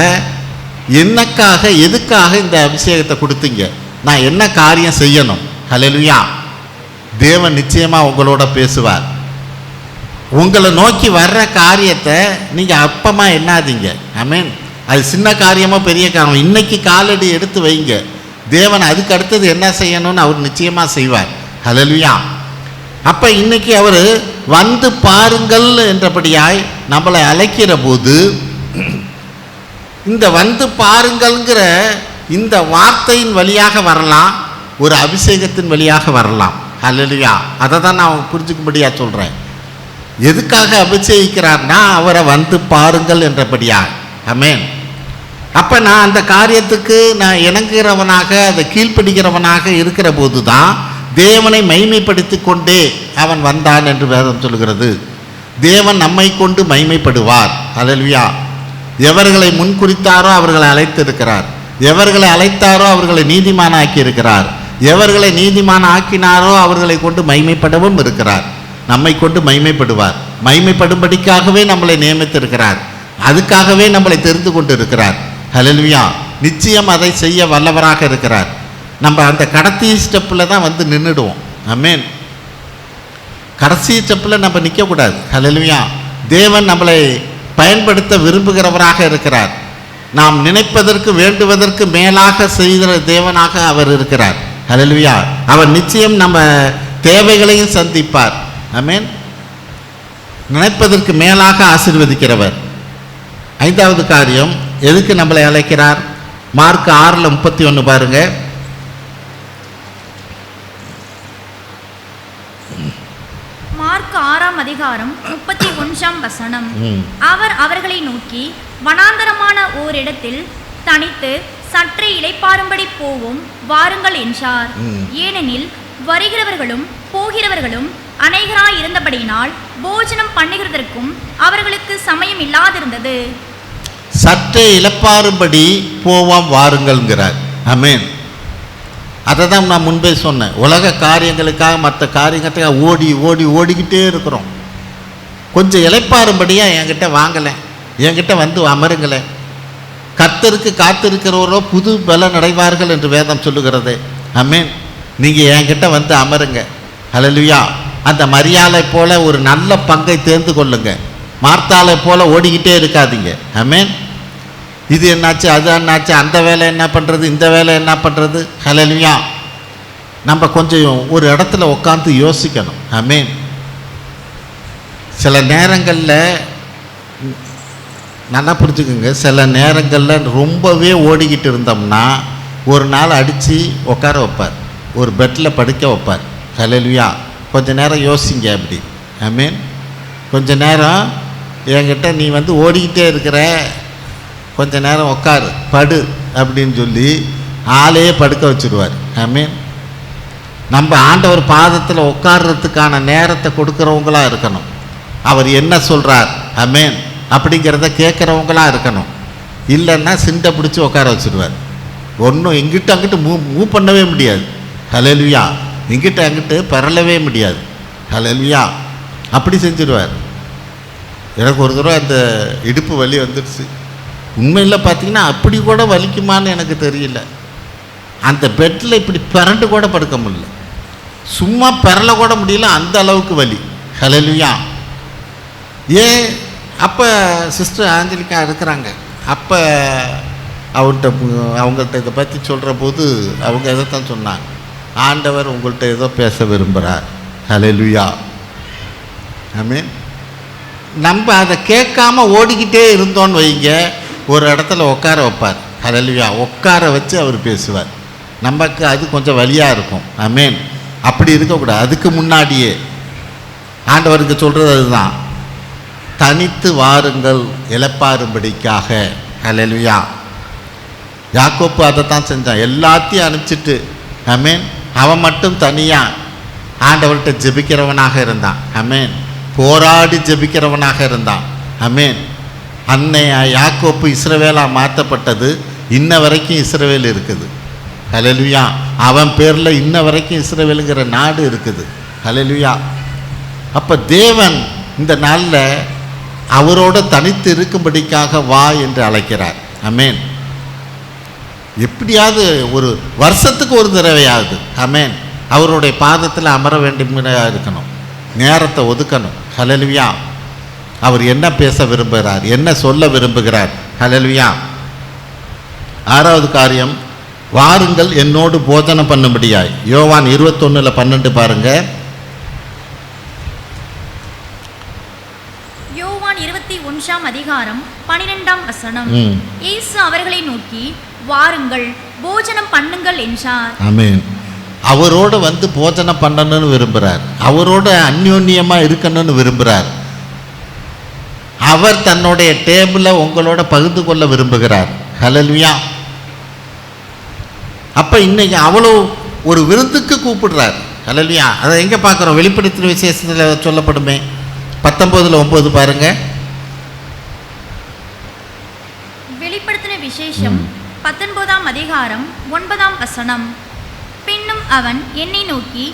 என்னக்காக, எதுக்காக இந்த அபிஷேகத்தை கொடுத்தீங்க? நான் என்ன காரியம் செய்யணும்? ஹல்லேலூயா. தேவன் நிச்சயமாக உங்களோட பேசுவார். உங்களை நோக்கி வர்ற காரியத்தை நீங்கள் அப்பமா எண்ணாதீங்க. ஆமென். அது சின்ன காரியமோ பெரிய காரியம், இன்னைக்கு காலடி எடுத்து வைங்க. தேவன் அதுக்கு அடுத்தது என்ன செய்யணும்னு அவர் நிச்சயமாக செய்வார். ஹல்லேலூயா. அப்போ இன்னைக்கு அவர் வந்து பாருங்கள் என்றபடியாய் நம்மளை அழைக்கிற போது இந்த வந்து பாருங்கள்ங்கிற இந்த வார்த்தையின் வழியாக வரலாம், ஒரு அபிஷேகத்தின் வழியாக வரலாம். ஹல்லேலூயா. அதை தான் நான் புரிஞ்சுக்கும்படியாக சொல்கிறேன். எதுக்காக அபிஷேகிக்கிறார்னா அவரை வந்து பாருங்கள் என்றபடியா. ஆமென். அப்போ நான் அந்த காரியத்துக்கு நான் இணங்குகிறவனாக, அதை கீழ்ப்படுகிறவனாக இருக்கிற போது தான் தேவனை மகிமைப்படுத்தி கொண்டே அவன் வந்தான் என்று வேதம் சொல்கிறது. தேவன் நம்மை கொண்டு மகிமைப்படுவார். ஹல்லேலூயா. எவர்களை முன்குறித்தாரோ அவர்களை அழைத்திருக்கிறார். எவர்களை அழைத்தாரோ அவர்களை நீதிமானாக்கி இருக்கிறார். எவர்களை நீதிமான ஆக்கினாரோ அவர்களை கொண்டு மகிமைப்படவும் இருக்கிறார். நம்மை கொண்டு மகிமைப்படுவார். மகிமைப்படும்படிக்காகவே நம்மளை நியமித்திருக்கிறார். அதுக்காகவே நம்மளை தெரிந்து கொண்டு இருக்கிறார். ஹல்லேலூயா. நிச்சயம் அதை செய்ய வல்லவராக இருக்கிறார். நம்ம அந்த கடைசி ஸ்டெப்பில் தான் வந்து நின்றுடுவோம். ஆமென். கடைசி ஸ்டெப்பில் நம்ம நிற்கக்கூடாது. ஹல்லேலூயா. தேவன் நம்மளை பயன்படுத்த விரும்புகிறவராக இருக்கிறார். நாம் நினைப்பதற்கு வேண்டுவதற்கு மேலாக செய்கிற தேவனாக அவர் இருக்கிறார். ஹல்லேலூயா. அவர் நிச்சயம் நம்ம தேவைகளையும் சந்திப்பார். ஆமென். நினைப்பதற்கு மேலாக ஆசீர்வதிக்கிறவர். ஐந்தாவது காரியம், எதுக்கு நம்மளை அழைக்கிறார்? மார்க் 6:31 பாருங்க. மார்க் 6:31 அவர் அவர்களை நோக்கி, வனாந்தரமான ஓரிடத்தில் தனித்து சற்றே இளைப்பாறும்படி போவோம் வாருங்கள் என்றார். ஏனெனில் வருகிறவர்களும் போகிறவர்களும் அநேகராய் இருந்தபடியினால் போஜனம் பண்ணுகிறதற்கும் அவர்களுக்கு சமயம் இல்லாதிருந்தது. சற்றே இளைப்பாறும்படி போவோம் வாருங்கள்ங்கிறார். ஆமென். அதை தான் நான் முன்பே சொன்னேன். உலக காரியங்களுக்காக மற்ற காரியங்களுக்காக ஓடிக்கிட்டே இருக்கிறோம். கொஞ்சம் இளைப்பாறும்படியாக என்கிட்ட வாங்கலை, என்கிட்ட வந்து அமருங்களே. கர்த்தருக்கு காத்திருக்கிறவரோ புது பலன் அடைவார்கள் என்று வேதம் சொல்லுகிறது. ஆமென். நீங்கள் என்கிட்ட வந்து அமருங்க. ஹல்லேலூயா. அந்த மரியாதை போல ஒரு நல்ல பங்கை தேர்ந்து கொள்ளுங்க. மார்த்தாளை போல ஓடிக்கிட்டே இருக்காதீங்க. ஆமென். இது என்னாச்சு, அது என்னாச்சு, அந்த வேலை என்ன பண்ணுறது, இந்த வேலை என்ன பண்ணுறது. ஹல்லேலூயா. நம்ம கொஞ்சம் ஒரு இடத்துல உட்காந்து யோசிக்கணும். ஆமென். சில நேரங்களில் நல்லா புரிஞ்சுக்குங்க, சில நேரங்களில் ரொம்பவே ஓடிக்கிட்டு இருந்தோம்னா ஒரு நாள் அடித்து உட்கார வைப்பார், ஒரு பெட்டில் படுக்க வைப்பார். ஹல்லேலூயா. கொஞ்ச நேரம் யோசிங்க அப்படி. ஆமென். கொஞ்ச நேரம் என்கிட்ட நீ வந்து ஓடிக்கிட்டே இருக்கிற, கொஞ்ச நேரம் உட்காரு படு அப்படின்னு சொல்லி ஆளையே படுக்க வச்சுடுவார். ஆமென். நம்ம ஆண்டவர் பாதத்தில் உட்கார்றதுக்கான நேரத்தை கொடுக்குறவங்களா இருக்கணும். அவர் என்ன சொல்கிறார் ஆமென் அப்படிங்கிறத கேட்குறவங்களாக இருக்கணும். இல்லைன்னா சிண்டை பிடிச்சி உட்கார வச்சுடுவார். ஒன்றும் இங்கிட்ட அங்கிட்டு மூவ் பண்ணவே முடியாது. ஹல்லேலூயா. இங்கிட்ட அங்கிட்டு பரலவே முடியாது. ஹல்லேலூயா. அப்படி செஞ்சுடுவார். எனக்கு ஒரு தடவை அந்த இடுப்பு வலி வந்துடுச்சு. உண்மையில் பார்த்தீங்கன்னா அப்படி கூட வலிக்குமான்னு எனக்கு தெரியல. அந்த பெட்டில் இப்படி பிறண்டு கூட படுக்க முடியல, சும்மா பிறல கூட முடியல, அந்த அளவுக்கு வலி. ஹல்லேலூயா. ஏன் அப்போ சிஸ்டர் ஆஞ்சலிக்கா இருக்கிறாங்க. அப்போ அவங்கள்ட்ட இதை பற்றி சொல்கிற போது அவங்க எதை தான் சொன்னாங்க, ஆண்டவர் உங்கள்கிட்ட ஏதோ பேச விரும்புகிறார். ஹல்லேலூயா. ஆமென். நம்ம அதை கேட்காம ஓடிக்கிட்டே இருந்தோன்னு வைங்க, ஒரு இடத்துல உட்கார வைப்பார். ஹல்லேலூயா. உட்கார வச்சு அவர் பேசுவார். நமக்கு அது கொஞ்சம் வலியாக இருக்கும். ஆமென். அப்படி இருக்கக்கூடாது. அதுக்கு முன்னாடியே ஆண்டவருக்கு சொல்கிறது அதுதான், தனித்து வாருங்கள் இளைப்பாறும்படிக்காக. ஹல்லேலூயா. யாக்கோப்பு அதை தான் செஞ்சான். எல்லாத்தையும் அனுப்பிச்சிட்டு ஆமென், அவன் மட்டும் தனியாக ஆண்டவர்கிட்ட ஜெபிக்கிறவனாக இருந்தான். ஆமென். போராடி ஜெபிக்கிறவனாக இருந்தான். ஆமென். அன்னைய யாக்கோப்பு இஸ்ரவேலாக மாற்றப்பட்டது. இன்ன வரைக்கும் இஸ்ரவேல் இருக்குது. ஹல்லேலூயா. அவன் பேரில் இன்ன வரைக்கும் இஸ்ரவேலுங்கிற நாடு இருக்குது. ஹல்லேலூயா. அப்போ தேவன் இந்த நாளில் அவரோட தனித்து இருக்கும்படிக்காக வா என்று அழைக்கிறார். ஆமென். எப்படியாவது ஒரு வருஷத்துக்கு ஒரு தடவையாவது ஆமென் அவருடைய பாதத்தில் அமர வேண்டும்னு இருக்கணும், நேரத்தை ஒதுக்கணும். ஹல்லேலூயா. அவர் என்ன பேச விரும்புகிறார், என்ன சொல்ல விரும்புகிறார். ஹல்லேலூயா. 6வது காரியம், வாருங்கள் என்னோடு போஜனம் பண்ணும்படியாய். யோவான் 21:12 பாருங்க. யோவான் 21:12 இயேசு அவர்களை நோக்கி, வாருங்கள் போஜனம் பண்ணுங்கள் என்றார். ஆமென். அவரோட வந்து போஜனம் பண்ணணும்னு விரும்புகிறார். அவரோட அந்யோன்யமாக இருக்கணும்னு விரும்புகிறார். அவர் தன்னுடைய டேபிளை உங்களோட பகிர்ந்து கொள்ள விரும்புகிறார். ஹல்லேலூயா. அப்போ இன்னைக்கு அவ்வளோ ஒரு விருந்துக்கு கூப்பிடுறார். ஹல்லேலூயா. அதை எங்கே பார்க்குறோம்? வெளிப்படுத்தின விசேஷத்தில் சொல்லப்படுமே. 19:9 பாருங்க. வெளிப்படுத்தின விசேஷம் 19:9 பின்னும் அவன் என்னை நோக்கி,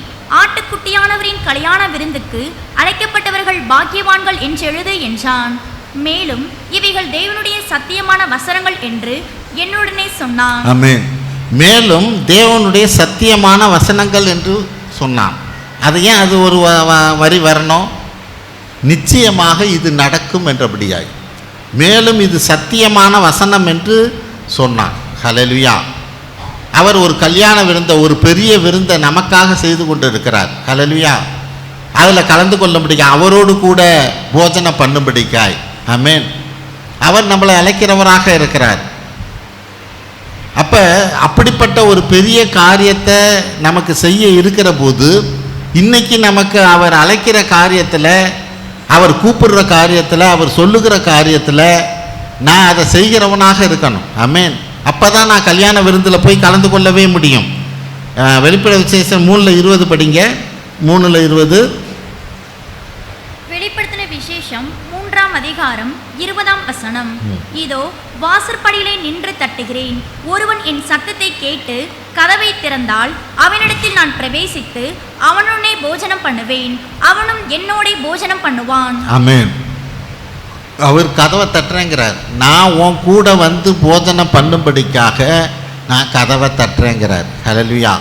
ஆட்டுக்குட்டியானவரின் கல்யாண விருந்துக்கு அழைக்கப்பட்டவர்கள் பாக்கியவான்கள் என்று எழுது என்றான். மேலும் இவைகள் தேவனுடைய சத்தியமான வசனங்கள் என்று என்னுடனே சொன்னான். ஆமென். மேலும் தேவனுடைய சத்தியமான வசனங்கள் என்று சொன்னான். அது ஏன் அது ஒரு வரி வரணும்? நிச்சயமாக இது நடக்கும் என்றபடியாய். மேலும் இது சத்தியமான வசனம் என்று சொன்னான். ஹல்லேலூயா. அவர் ஒரு கல்யாண விருந்தை, ஒரு பெரிய விருந்தை நமக்காக செய்து கொண்டு இருக்கிறார். ஹல்லேலூயா. அதில் கலந்து கொள்ளும்படிக்காய், அவரோடு கூட போஜனம் பண்ணும்படிக்காய். ஆமென். அவர் நம்மளை அழைக்கிறவராக இருக்கிறார். அப்போ அப்படிப்பட்ட ஒரு பெரிய காரியத்தை நமக்கு செய்ய இருக்கிற போது இன்னைக்கு நமக்கு அவர் அழைக்கிற காரியத்தில், அவர் கூப்பிடுற காரியத்தில், அவர் சொல்லுகிற காரியத்தில் நான் அதை செய்கிறவனாக இருக்கணும். ஆமென். அப்போ தான் நான் கல்யாண விருந்தில் போய் கலந்து கொள்ளவே முடியும். வெளிப்படை விசேஷம் 3:20 படிங்க. 3:20. வெளிப்படுத்தின விசேஷம் 3ஆம் அதிகாரம் 20ஆம் வசனம். இதோ வாசற்படியிலே நின்று தட்டுகிறேன். ஒருவன் என் சத்தத்தை கேட்டு கதவை திறந்தால் அவனிடத்தில் நான் பிரவேசித்து அவனுடனே போஜனம் பண்ணுவேன், அவனும் என்னோட போஜனம் பண்ணுவான். ஆமென். அவர் கதவை தட்டுறேங்கிறார். நான் உன் கூட வந்து போஜனம் பண்ணும்படிக்காக நான் கதவை தட்டுறேங்கிறார். ஹல்லேலூயா.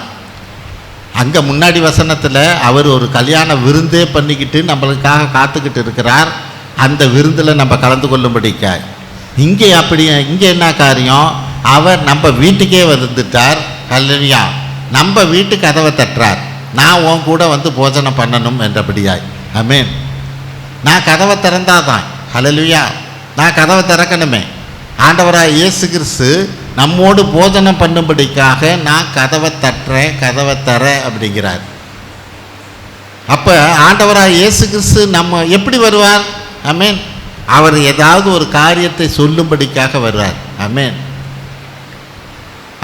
அங்கே முன்னாடி வசனத்தில் அவர் ஒரு கல்யாண விருந்தே பண்ணிக்கிட்டு நம்மளுக்காக காத்துக்கிட்டு இருக்கிறார், அந்த விருந்தில் நம்ம கலந்து கொள்ளும்படிக்கா. இங்கே என்ன காரியம்? அவர் நம்ம வீட்டுக்கே வந்துட்டார். ஹல்லேலூயா. நம்ம வீட்டு கதவை தட்டுறார். நான் உன் கூட வந்து போஜனம் பண்ணணும் என்றபடியாய். ஆமென். நான் கதவை திறந்தாதான். ஹல்லேலூயா. நான் கதவை திறக்கணுமே. ஆண்டவராக இயேசு கிறிஸ்து நம்மோடு போஜனம் பண்ணும்படிக்காக நான் கதவை தட்டுறேன், கதவை தர அப்படிங்கிறார். அப்போ ஆண்டவராக இயேசு கிறிஸ்து நம்ம எப்படி வருவார்? ஆமென். அவர் ஏதாவது ஒரு காரியத்தை சொல்லும்படிக்காக வருவார். ஆமென்.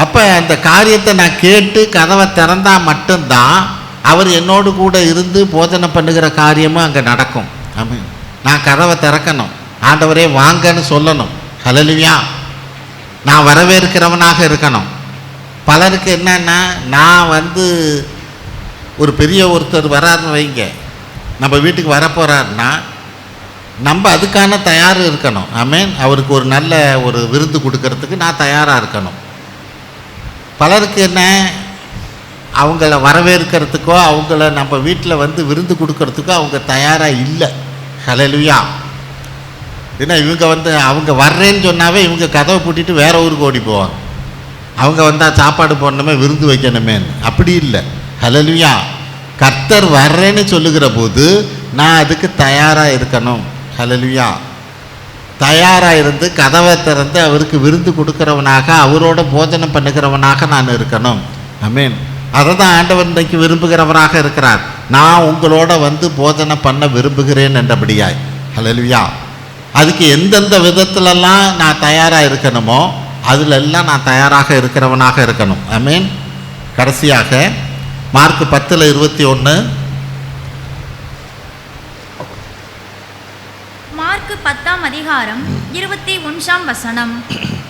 அப்போ அந்த காரியத்தை நான் கேட்டு கதவை திறந்தால் மட்டும்தான் அவர் என்னோடு கூட இருந்து போஜனம் பண்ணுகிற காரியமும் அங்கே நடக்கும். ஆமென். நான் கதவை திறக்கணும், ஆண்டவரே வாங்கன்னு சொல்லணும். ஹல்லேலூயா. நான் வரவேற்கிறவனாக இருக்கணும். பலருக்கு என்னன்னா, நான் வந்து ஒரு பெரிய ஒருத்தர் வராருன்னு வைங்க, நம்ம வீட்டுக்கு வரப்போகிறாருன்னா நம்ம அதுக்கான தயார் இருக்கணும். ஆமென். அவருக்கு ஒரு நல்ல ஒரு விருந்து கொடுக்கறதுக்கு நான் தயாராக இருக்கணும். பலருக்கு என்ன, அவங்கள வரவேற்கிறதுக்கோ அவங்கள நம்ம வீட்டில் வந்து விருந்து கொடுக்கறதுக்கோ அவங்க தயாராக இல்லை. ஹல்லேலூயா. ஏன்னா அவங்க வர்றேன்னு சொன்னாவே இவங்க கதவை பூட்டிட்டு வேற ஊருக்கு ஓடி போவாங்க. அவங்க வந்தால் சாப்பாடு போடணுமே, விருந்து வைக்கணுமேன்னு. அப்படி இல்லை. ஹல்லேலூயா. கர்த்தர் வர்றேன்னு சொல்லுகிற போது நான் அதுக்கு தயாராக இருக்கணும். ஹல்லேலூயா. தயாராக இருந்து கதவை திறந்து அவருக்கு விருந்து கொடுக்குறவனாக, அவரோட போஜனம் பண்ணுகிறவனாக நான் இருக்கணும். ஆமென். அதை தான் ஆண்டவர் இன்றைக்கு விரும்புகிறவராக இருக்கிறார். நான் உங்களோட வந்து போஜனம் பண்ண விரும்புகிறேன் என்றபடியாய். ஹல்லேலூயா. அதுக்கு எந்தெந்த விதத்துலலாம் நான் தயாராக இருக்கணுமோ அதிலெல்லாம் நான் தயாராக இருக்கிறவனாக இருக்கணும். ஆமென். கடைசியாக மார்க் 10:21. மார்க் 10ஆம் அதிகாரம் 21ஆம் வசனம்.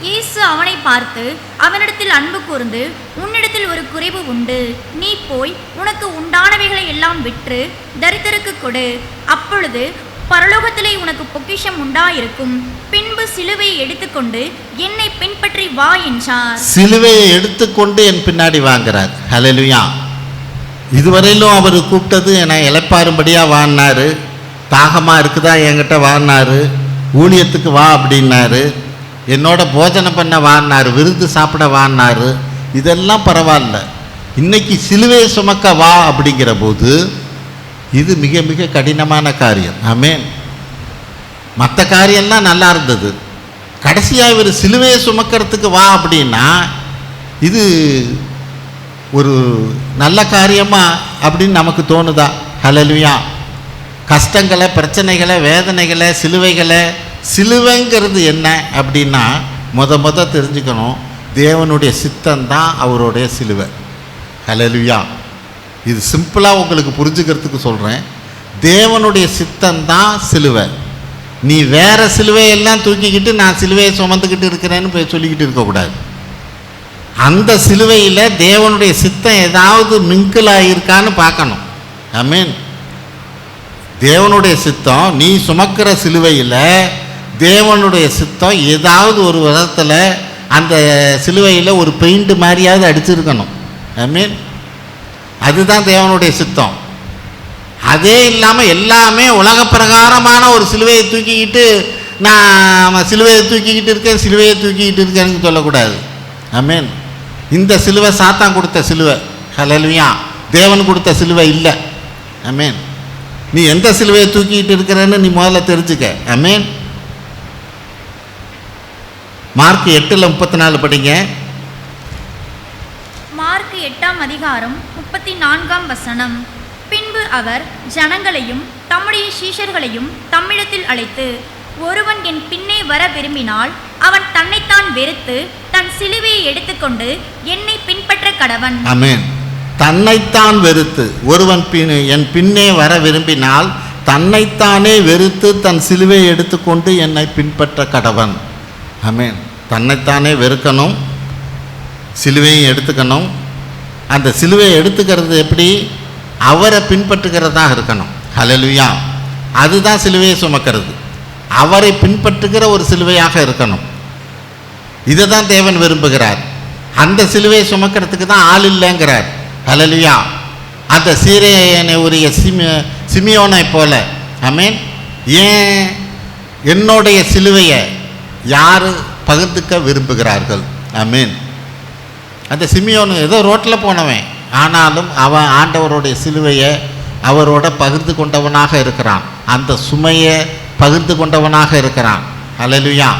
இயேசு அவனை பார்த்து அவனிடத்தில் அன்பு கூர்ந்து, உன்னிடத்தில் ஒரு குறைவு உண்டு, நீ போய் உனக்கு உண்டானவைகளை எல்லாம் விற்று தரித்திரருக்கு கொடு, அப்பொழுது பரலோகத்திலே உனக்கு பொக்கிஷம் உண்டாயிருக்கும், பின்பு சிலுவையை எடுத்துக்கொண்டு என்னை பின்பற்றி வா என்றார். சிலுவையை எடுத்துக்கொண்டு என் பின்னாடி வாங்கிறார். ஹல்லேலூயா. இதுவரையிலும் அவர் கூப்பிட்டது என்னை இளைப்பாரும்படியாக வாங்கினாரு, தாகமாக இருக்குதா என்கிட்ட வாங்கினாரு, ஊழியத்துக்கு வா அப்படின்னாரு, என்னோட போஜனம் பண்ண வாங்கினாரு, விருந்து சாப்பிட வாங்கினாரு. இதெல்லாம் பரவாயில்ல. இன்னைக்கு சிலுவையை சுமக்க வா அப்படிங்கிற போது இது மிக மிக கடினமான காரியம். ஆமென். மற்ற காரியம்லாம் நல்லா இருந்தது. கடைசியாக இவர் சிலுவையை சுமக்கிறதுக்கு வா அப்படின்னா இது ஒரு நல்ல காரியமா அப்படின்னு நமக்கு தோணுதா? ஹல்லேலூயா. கஷ்டங்களை, பிரச்சனைகளை, வேதனைகளை, சிலுவைங்கிறது என்ன அப்படின்னா முத தெரிஞ்சுக்கணும், தேவனுடைய சித்தம்தான் அவருடைய சிலுவை. ஹல்லேலூயா. இது சிம்பிளாக உங்களுக்கு புரிஞ்சுக்கிறதுக்கு சொல்கிறேன். தேவனுடைய சித்தம்தான் சிலுவை. நீ வேற சிலுவையெல்லாம் தூக்கிக்கிட்டு நான் சிலுவையை சுமந்துக்கிட்டு இருக்கிறேன்னு போய் சொல்லிக்கிட்டு இருக்கக்கூடாது. அந்த சிலுவையில் தேவனுடைய சித்தம் ஏதாவது மிங்கிள் ஆகியிருக்கான்னு பார்க்கணும். ஆமென். தேவனுடைய சித்தம், நீ சுமக்கிற சிலுவையில் தேவனுடைய சித்தம் ஏதாவது ஒரு விதத்தில் அந்த சிலுவையில் ஒரு பெயிண்ட் மாதிரியாவது அடிச்சிருக்கணும். ஆமென். அதுதான் தேவனுடைய சித்தம். அதே இல்லாமல் எல்லாமே உலக பிரகாரமான ஒரு சிலுவையை தூக்கிக்கிட்டு நான் சிலுவையை தூக்கிக்கிட்டு இருக்கேன்னு சொல்லக்கூடாது. ஆமென். இந்த சிலுவை சாத்தான் கொடுத்த சிலுவை. ஹல்லேலூயா. தேவன் கொடுத்த சிலுவை இல்லை. ஆமென். நீ எந்த சிலுவையை தூக்கிக்கிட்டு இருக்கிறன்னு நீ முதல்ல தெரிஞ்சுக்க. ஆமென். மார்க் 8:34 படிங்க. 38 பின்பு அவர் ஜனங்களையும் தம்முடைய சீஷர்களையும் தம்மிடத்தில் அழைத்து, ஒருவன் என் பின்னே வர விரும்பினால் அவன் தன்னைத்தான் வெறுத்து தன் சிலுவையை எடுத்துக்கொண்டு என்னை பின்பற்ற கடவன். ஆமென். தன்னைத்தான் வெறுத்து ஒருவன் என் பின்னே வர விரும்பினால் தன்னைத்தானே வெறுத்து தன் சிலுவையை எடுத்துக்கொண்டு என்னை பின்பற்ற கடவன். ஆமென். தன்னைத்தானே வெறுக்கணும், சிலுவையை எடுத்துக்கணும். அந்த சிலுவையை எடுத்துக்கிறது எப்படி? அவரை பின்பற்றுகிறதா இருக்கணும். ஹல்லேலூயா. அதுதான் சிலுவையை சுமக்கிறது. அவரை பின்பற்றுகிற ஒரு சிலுவையாக இருக்கணும். இதை தான் தேவன் விரும்புகிறார். அந்த சிலுவையை சுமக்கிறதுக்கு தான் ஆள் இல்லைங்கிறார். ஹல்லேலூயா. அந்த சீரேயனை உரிய சிமியோனை போல. ஆமென். ஏன் என்னுடைய சிலுவையை யார் பகிர்ந்துக்க விரும்புகிறார்கள்? ஆமென். அந்த சிமியோன் ஏதோ ரோட்டில் போனவன், ஆனாலும் அவன் ஆண்டவருடைய சிலுவையை அவரோட பகிர்ந்து கொண்டவனாக இருக்கிறான். அந்த சுமையை பகிர்ந்து கொண்டவனாக இருக்கிறான். ஹல்லேலூயா.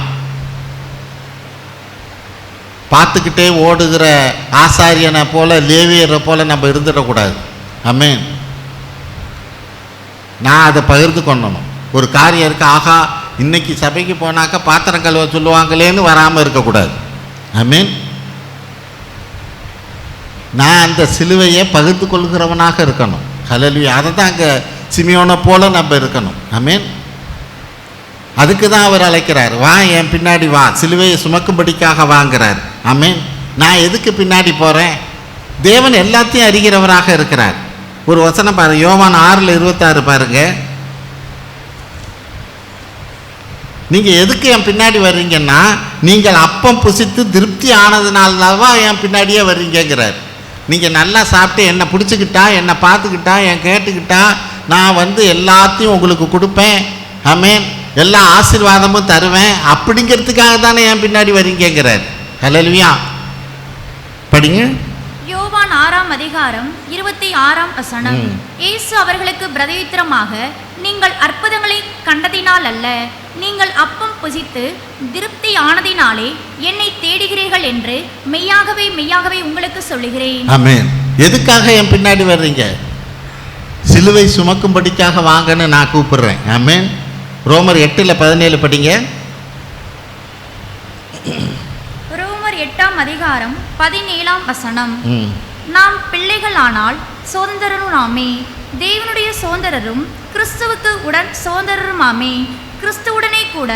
பார்த்துக்கிட்டே ஓடுகிற ஆசாரியனை போல, லேவியரை போல நம்ம இருந்துடக்கூடாது. ஆமென். நான் அதை பகிர்ந்து கொள்ளணும். ஒரு காரியம் இருக்கு, ஆகா இன்னைக்கு சபைக்கு போனாக்கா பாத்திரம் கழுவ சொல்லுவாங்களேன்னு வராமல் இருக்கக்கூடாது. ஆமென். நான் அந்த சிலுவையை பகிர்ந்து கொள்கிறவனாக இருக்கணும். ஹல்லேலூயா. அதை தான் அங்கே சிமியோனை போல நம்ம இருக்கணும். ஆமென். அதுக்கு தான் அவர் அழைக்கிறார், வா என் பின்னாடி வா, சிலுவையை சுமக்கும்படிக்காக வாங்கிறார். ஆமென். நான் எதுக்கு பின்னாடி போகிறேன்? தேவன் எல்லாத்தையும் அறிகிறவராக இருக்கிறார். ஒரு வசனம் பாருங்க, யோவான் 6:26 பாருங்க. நீங்கள் எதுக்கு என் பின்னாடி வர்றீங்கன்னா, நீங்கள் அப்பம் புசித்து திருப்தி ஆனதுனாலவா என் பின்னாடியே வர்றீங்கிறார். நீங்கள் நல்லா சாப்பிட்டு என்னை பிடிச்சிக்கிட்டா, என்னை பார்த்துக்கிட்டா, என் கேட்டுக்கிட்டா, நான் எல்லாத்தையும் உங்களுக்கு கொடுப்பேன். ஆமென். எல்லா ஆசீர்வாதமும் தருவேன். அப்படிங்கிறதுக்காக தானே என் பின்னாடி வர்றீங்கிறார். ஹல்லேலூயா. படிங்க. யோவான் 6:26. இயேசு அவர்களுக்கு பிரதியுத்தரமாக, நீங்கள் அற்புதங்களை கண்டதினால் அல்ல, நீங்கள் அப்பம் புசித்து திருப்தி ஆனதினாலே என்னை தேடுகிறீர்கள் என்று மெய்யாகவே மெய்யாகவே உங்களுக்கு சொல்லுகிறேன். ஆமென். எதுக்காக என் பின்னாடி வர்றீங்க? சிலுவை சுமக்கும்படிக்காக வாங்கன்னு நான் கூப்பிடுறேன். ஆமென். ரோமர் 8:17 படிங்க. ரோமர் 8:17. நாம் பிள்ளைகளானால் சுதந்திரரும் நாமே, தேவனுடைய சுதந்திரரும் கிறிஸ்துவுக்கு உடன் சுதந்திரருமாமே. கிறிஸ்துவுடனே கூட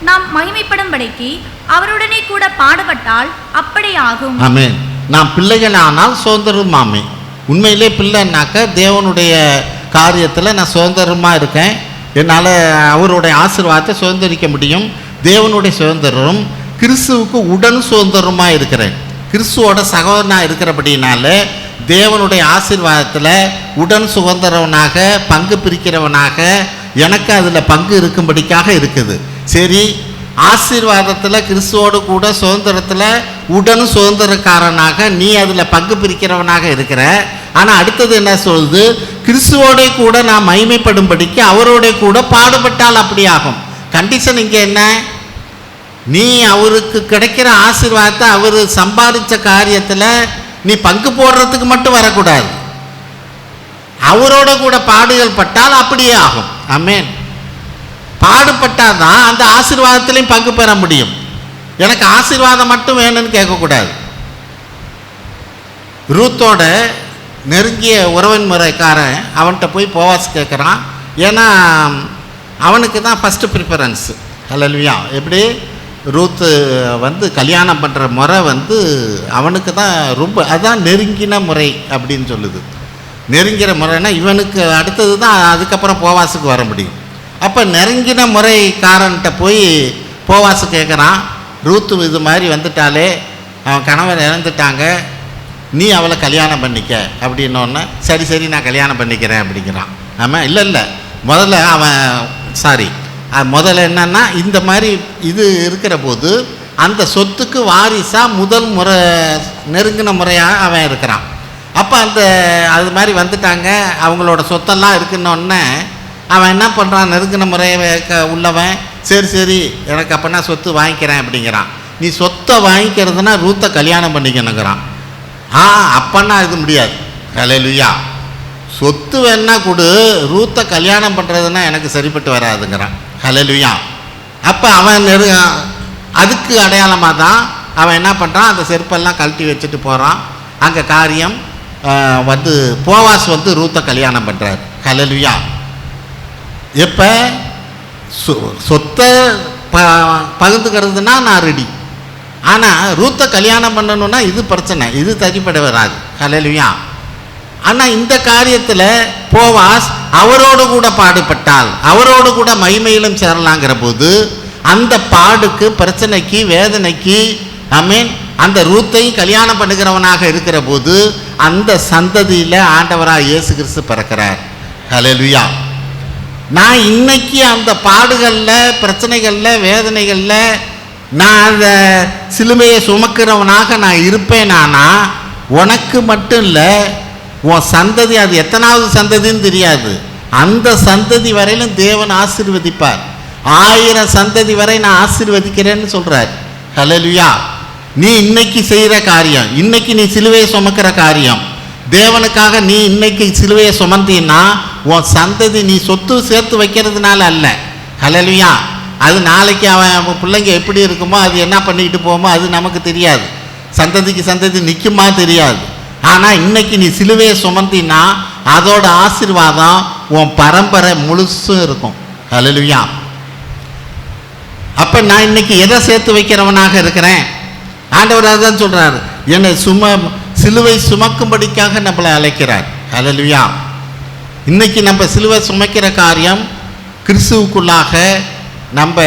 நாம் மகிமைப்படும்படிக்கு அவருடனே கூட பாடுபட்டால் அப்படி ஆகும். ஆமென். நாம் பிள்ளைகளானால் சுதந்திரருமாமே. உண்மையிலே பிள்ளைன்னாக்க தேவனுடைய காரியத்தில் நான் சுதந்திரமாக இருக்கேன். என்னால் அவருடைய ஆசீர்வாதத்தை சுதந்திரிக்க முடியும். தேவனுடைய சுதந்திரரும் கிறிஸ்துவுக்கு உடன் சுதந்திரமாக இருக்கிறேன். கிறிஸ்துவோட சகோதரனாக இருக்கிறபடினால தேவனுடைய ஆசீர்வாதத்தில் உடன் சுதந்திரவனாக, பங்கு பிரிக்கிறவனாக, எனக்கு அதில் பங்கு இருக்கும்படிக்காக இருக்குது. சரி, ஆசீர்வாதத்தில் கிறிஸ்துவோடு கூட சுதந்திரத்தில் உடன் சுதந்திரக்காரனாக நீ அதில் பங்கு பிரிக்கிறவனாக இருக்கிற. ஆனால் அடுத்தது என்ன சொல்லுது? கிறிஸ்துவோட கூட நான் மகிமைப்படும்படிக்கு அவரோட கூட பாடுபட்டால் அப்படி ஆகும். கண்டிஷன் இங்கே என்ன? நீ அவருக்கு கிடைக்கிற ஆசீர்வாதத்தை, அவர் சம்பாதிச்ச காரியத்தில் நீ பங்கு போடுறதுக்கு மட்டும் வரக்கூடாது. அவரோட கூட பாடுகள் பட்டால் அப்படியே ஆகும். ஆமென். பாடுபட்டால் தான் அந்த ஆசீர்வாதத்திலையும் பங்கு பெற முடியும். எனக்கு ஆசீர்வாதம் மட்டும் வேணும்னு கேட்கக்கூடாது. ரூத்தோட நெருங்கிய உறவின் முறைக்காரன் அவன்கிட்ட போய் போவாஸ் கேட்குறான். ஏன்னா அவனுக்கு தான் ஃபஸ்ட்டு ப்ரிஃபரன்ஸ். ஹல்லேலூயா. எப்படி? ரூத்து கல்யாணம் பண்ணுற முறை அவனுக்கு தான் ரொம்ப, அதான் நெருங்கின முறை அப்படின்னு சொல்லுது. நெருங்கிற முறைன்னா இவனுக்கு அடுத்தது தான் அதுக்கப்புறம் போவாஸுக்கு வர முடியும். அப்போ நெருங்கின முறைக்காரன்கிட்ட போய் போவாஸு கேட்குறான், ரூத்து இது மாதிரி வந்துட்டாலே, அவன் கணவன் இறந்துட்டாங்க, நீ அவளை கல்யாணம் பண்ணிக்க அப்படின்னோடனே, சரி சரி நான் கல்யாணம் பண்ணிக்கிறேன் அப்படிங்கிறான். ஆமாம். இல்லை முதல்ல அவன் முதல்ல என்னன்னா, இந்த மாதிரி இது இருக்கிற போது அந்த சொத்துக்கு வாரிசாக முதல் முறை நெருங்கின முறையாக அவன் இருக்கிறான். அப்போ அது மாதிரி வந்துட்டாங்க, அவங்களோட சொத்தெல்லாம் இருக்குன்னொன்னே அவன் என்ன பண்ணுறான்? நெருங்கின முறையை உள்ளவன், சரி சரி எனக்கு அப்போனா சொத்து வாங்கிக்கிறேன் அப்படிங்கிறான். நீ சொத்தை வாங்கிக்கிறதுனா ரூத்தை கல்யாணம் பண்ணிக்கணுங்கிறான். அப்பன்னா இது முடியாது. ஹல்லேலூயா. சொத்து வேணா கொடு, ரூத்தை கல்யாணம் பண்ணுறதுன்னா எனக்கு சரிப்பட்டு வராதுங்கிறான். ஹல்லேலூயா. அப்போ அவன் அதுக்கு அடையாளமாக தான் அவன் என்ன பண்ணுறான், அந்த செருப்பெல்லாம் கழட்டி வச்சுட்டு போகிறான். அங்கே காரியம் போவாஸ் ரூத்தை கல்யாணம் பண்ணுறார். ஹல்லேலூயா. எப்போ சொத்தை பகிர்ந்துக்கிறதுனா நான் ரெடி, ஆனால் ரூத்தை கல்யாணம் பண்ணணுன்னா இது பிரச்சனை, இது தனிப்பட வராது. ஹல்லேலூயா. ஆனால் இந்த காரியத்தில் போவாஸ் அவரோடு கூட பாடுபட்டால் அவரோடு கூட மகிமையிலும் சேரலாங்கிற போது அந்த பாடுக்கு, பிரச்சனைக்கு, வேதனைக்கு அந்த ரூத்தையும் கல்யாணம் பண்ணுகிறவனாக இருக்கிற போது அந்த சந்ததியில் ஆண்டவராக இயேசு கிறிஸ்து பிறக்கிறார். ஹல்லேலூயா. நான் இன்னைக்கு அந்த பாடுகளில், பிரச்சனைகளில், வேதனைகளில் நான் அந்த சிலுவையை சுமக்கிறவனாக நான் இருப்பேனானா உனக்கு மட்டும் இல்லை, உன் சந்ததி, அது எத்தனாவது சந்ததின்னு தெரியாது, அந்த சந்ததி வரையிலும் தேவன் ஆசீர்வதிப்பார். 1000 சந்ததி வரை நான் ஆசீர்வதிக்கிறேன்னு சொல்கிறார். ஹல்லேலூயா. நீ இன்னைக்கு செய்கிற காரியம், இன்னைக்கு நீ சிலுவையை சுமக்கிற காரியம், தேவனுக்காக நீ இன்னைக்கு சிலுவையை சுமந்தீன்னா உன் சந்ததி நீ சொத்து சேர்த்து வைக்கிறதுனால அல்ல. ஹல்லேலூயா. அது நாளைக்கு அவன் பிள்ளைங்க எப்படி இருக்குமோ, அது என்ன பண்ணிக்கிட்டு போமோ அது நமக்கு தெரியாது, சந்ததிக்கு சந்ததி நிற்குமா தெரியாது. ஆனால் இன்னைக்கு நீ சிலுவையை சுமந்தினா அதோட ஆசீர்வாதம் உன் பரம்பரை முழுசும் இருக்கும். ஹல்லேலூயா. அப்போ நான் இன்னைக்கு எதை சேர்த்து வைக்கிறவனாக இருக்கிறேன்? ஆண்டவர் அதான் சொல்கிறார், என்னை சிலுவை சுமக்கும்படிக்காக நம்மளை அழைக்கிறார். ஹல்லேலூயா. இன்னைக்கு நம்ம சிலுவை சுமக்கிற காரியம் கிறிஸ்துவுக்குள்ளாக நம்ம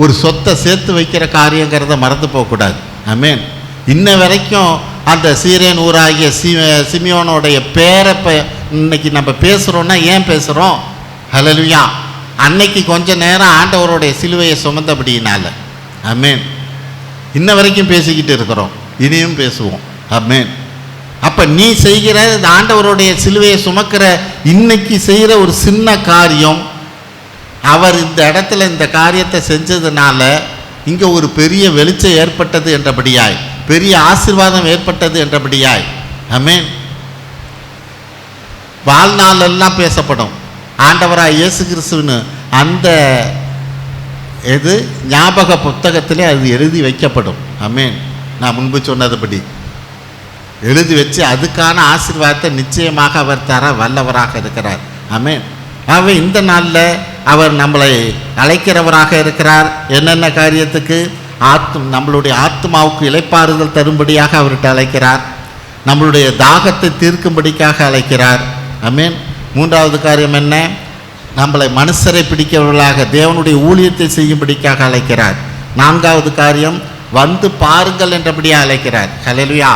ஒரு சொத்தை சேர்த்து வைக்கிற காரியங்கிறத மறந்து போகக்கூடாது. ஆமென். இன்ன வரைக்கும் அந்த சீரேன் ஊராகிய சிமியோனுடைய பேரை இன்னைக்கு நம்ம பேசுகிறோன்னா ஏன் பேசுகிறோம்? ஹல்லேலூயா. அன்னைக்கு கொஞ்ச நேரம் ஆண்டவருடைய சிலுவையை சுமந்தபடியினால. ஆமென். இன்ன வரைக்கும் பேசிக்கிட்டு இருக்கிறோம், இனியும் பேசுவோம். ஆமென். அப்போ நீ செய்கிற ஆண்டவருடைய சிலுவையை சுமக்கிற இன்னைக்கு செய்கிற ஒரு சின்ன காரியம், அவர் இந்த இடத்துல இந்த காரியத்தை செஞ்சதுனால இங்கே ஒரு பெரிய வெளிச்சம் ஏற்பட்டது என்றபடியாய், பெரிய ஆசீர்வாதம் ஏற்பட்டது என்றபடியாய். ஆமென். வாழ்நாளெல்லாம் பேசப்படும் ஆண்டவராக இயேசு கிறிஸ்துவின்னு அந்த ஞாபக புத்தகத்திலே அது எழுதி வைக்கப்படும். ஆமென். நான் முன்பு சொன்னதுபடி எழுதி வச்சு அதுக்கான ஆசீர்வாதத்தை நிச்சயமாக அவர் தர வல்லவராக இருக்கிறார். ஆமென். ஆகவே இந்த நாளில் அவர் நம்மளை அழைக்கிறவராக இருக்கிறார். என்னென்ன காரியத்துக்கு? நம்மளுடைய ஆத்மாவுக்கு இளைப்பாறுதல் தரும்படியாக அவர்கிட்ட அழைக்கிறார். நம்மளுடைய தாகத்தை தீர்க்கும்படிக்காக அழைக்கிறார். ஆமென். 3வது காரியம் என்ன? நம்மளை மனுஷரை பிடிக்கிறவர்களாக தேவனுடைய ஊழியத்தை செய்யும்படிக்காக அழைக்கிறார். 4வது காரியம் வந்து பாருங்கள் என்றபடியாக அழைக்கிறார். ஹல்லேலூயா.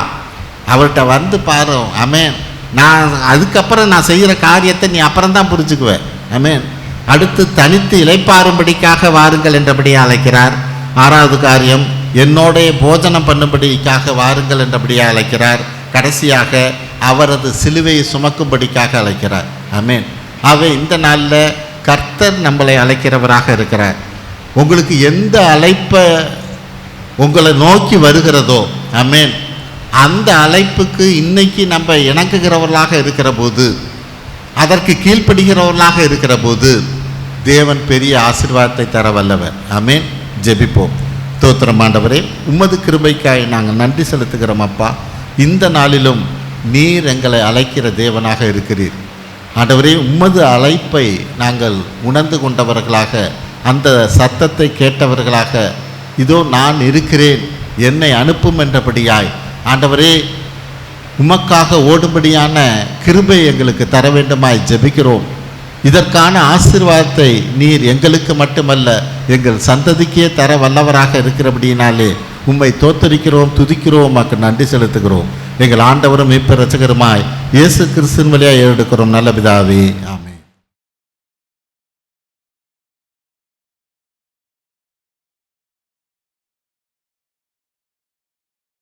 அவர்கிட்ட வந்து பாரு. ஆமென். நான் அதுக்கப்புறம் நான் செய்கிற காரியத்தை நீ அப்புறம் தான் புரிஞ்சுக்குவேன். ஆமென். அடுத்து தனித்து இளைப்பாறும்படிக்காக வாருங்கள் என்றபடியாக அழைக்கிறார். 6வது காரியம் என்னோட போஜனம் பண்ணும்படிக்காக வாருங்கள் என்றபடியாக அழைக்கிறார். கடைசியாக அவரது சிலுவையை சுமக்கும்படிக்காக அழைக்கிறார். ஆமென். ஆகவே இந்த நாளில் கர்த்தர் நம்மளை அழைக்கிறவராக இருக்கிறார். உங்களுக்கு எந்த அழைப்பை உங்களை நோக்கி வருகிறதோ, ஆமென், அந்த அழைப்புக்கு இன்னைக்கு நம்ம இணங்குகிறவர்களாக இருக்கிற போது, அதற்கு கீழ்ப்படுகிறவர்களாக இருக்கிற போது தேவன் பெரிய ஆசீர்வாதத்தை தர வல்லவர். ஆமென். ஜெபிப்போம். ஸ்தோத்திரம் ஆண்டவரே, உமது கிருபைக்காய் நாங்கள் நன்றி செலுத்துகிறோம். அப்பா, இந்த நாளிலும் நீர் எங்களை அழைக்கிற தேவனாக இருக்கிறீர். ஆண்டவரே, உமது அழைப்பை நாங்கள் உணர்ந்து கொண்டவர்களாக, அந்த சத்தத்தை கேட்டவர்களாக, இதோ நான் இருக்கிறேன் என்னை அனுப்பும் என்றபடியாய் ஆண்டவரே உமக்காக ஓடும்படியான கிருபை எங்களுக்கு தர வேண்டுமாய் ஜெபிக்கிறோம். இதற்கான ஆசீர்வாதத்தை நீர் எங்களுக்கு மட்டுமல்ல எங்கள் சந்ததிக்கே தர வல்லவராக இருக்கிறபடியினாலே உம்மை தோத்தரிக்கிறோம், துதிக்கிறோம், உமக்கு நன்றி செலுத்துகிறோம். எங்கள் ஆண்டவரும் மீட்பர் இரட்சகருமாய் இயேசு கிறிஸ்துவின் வழியாக எடுக்கிறோம் நல்ல பிதாவே.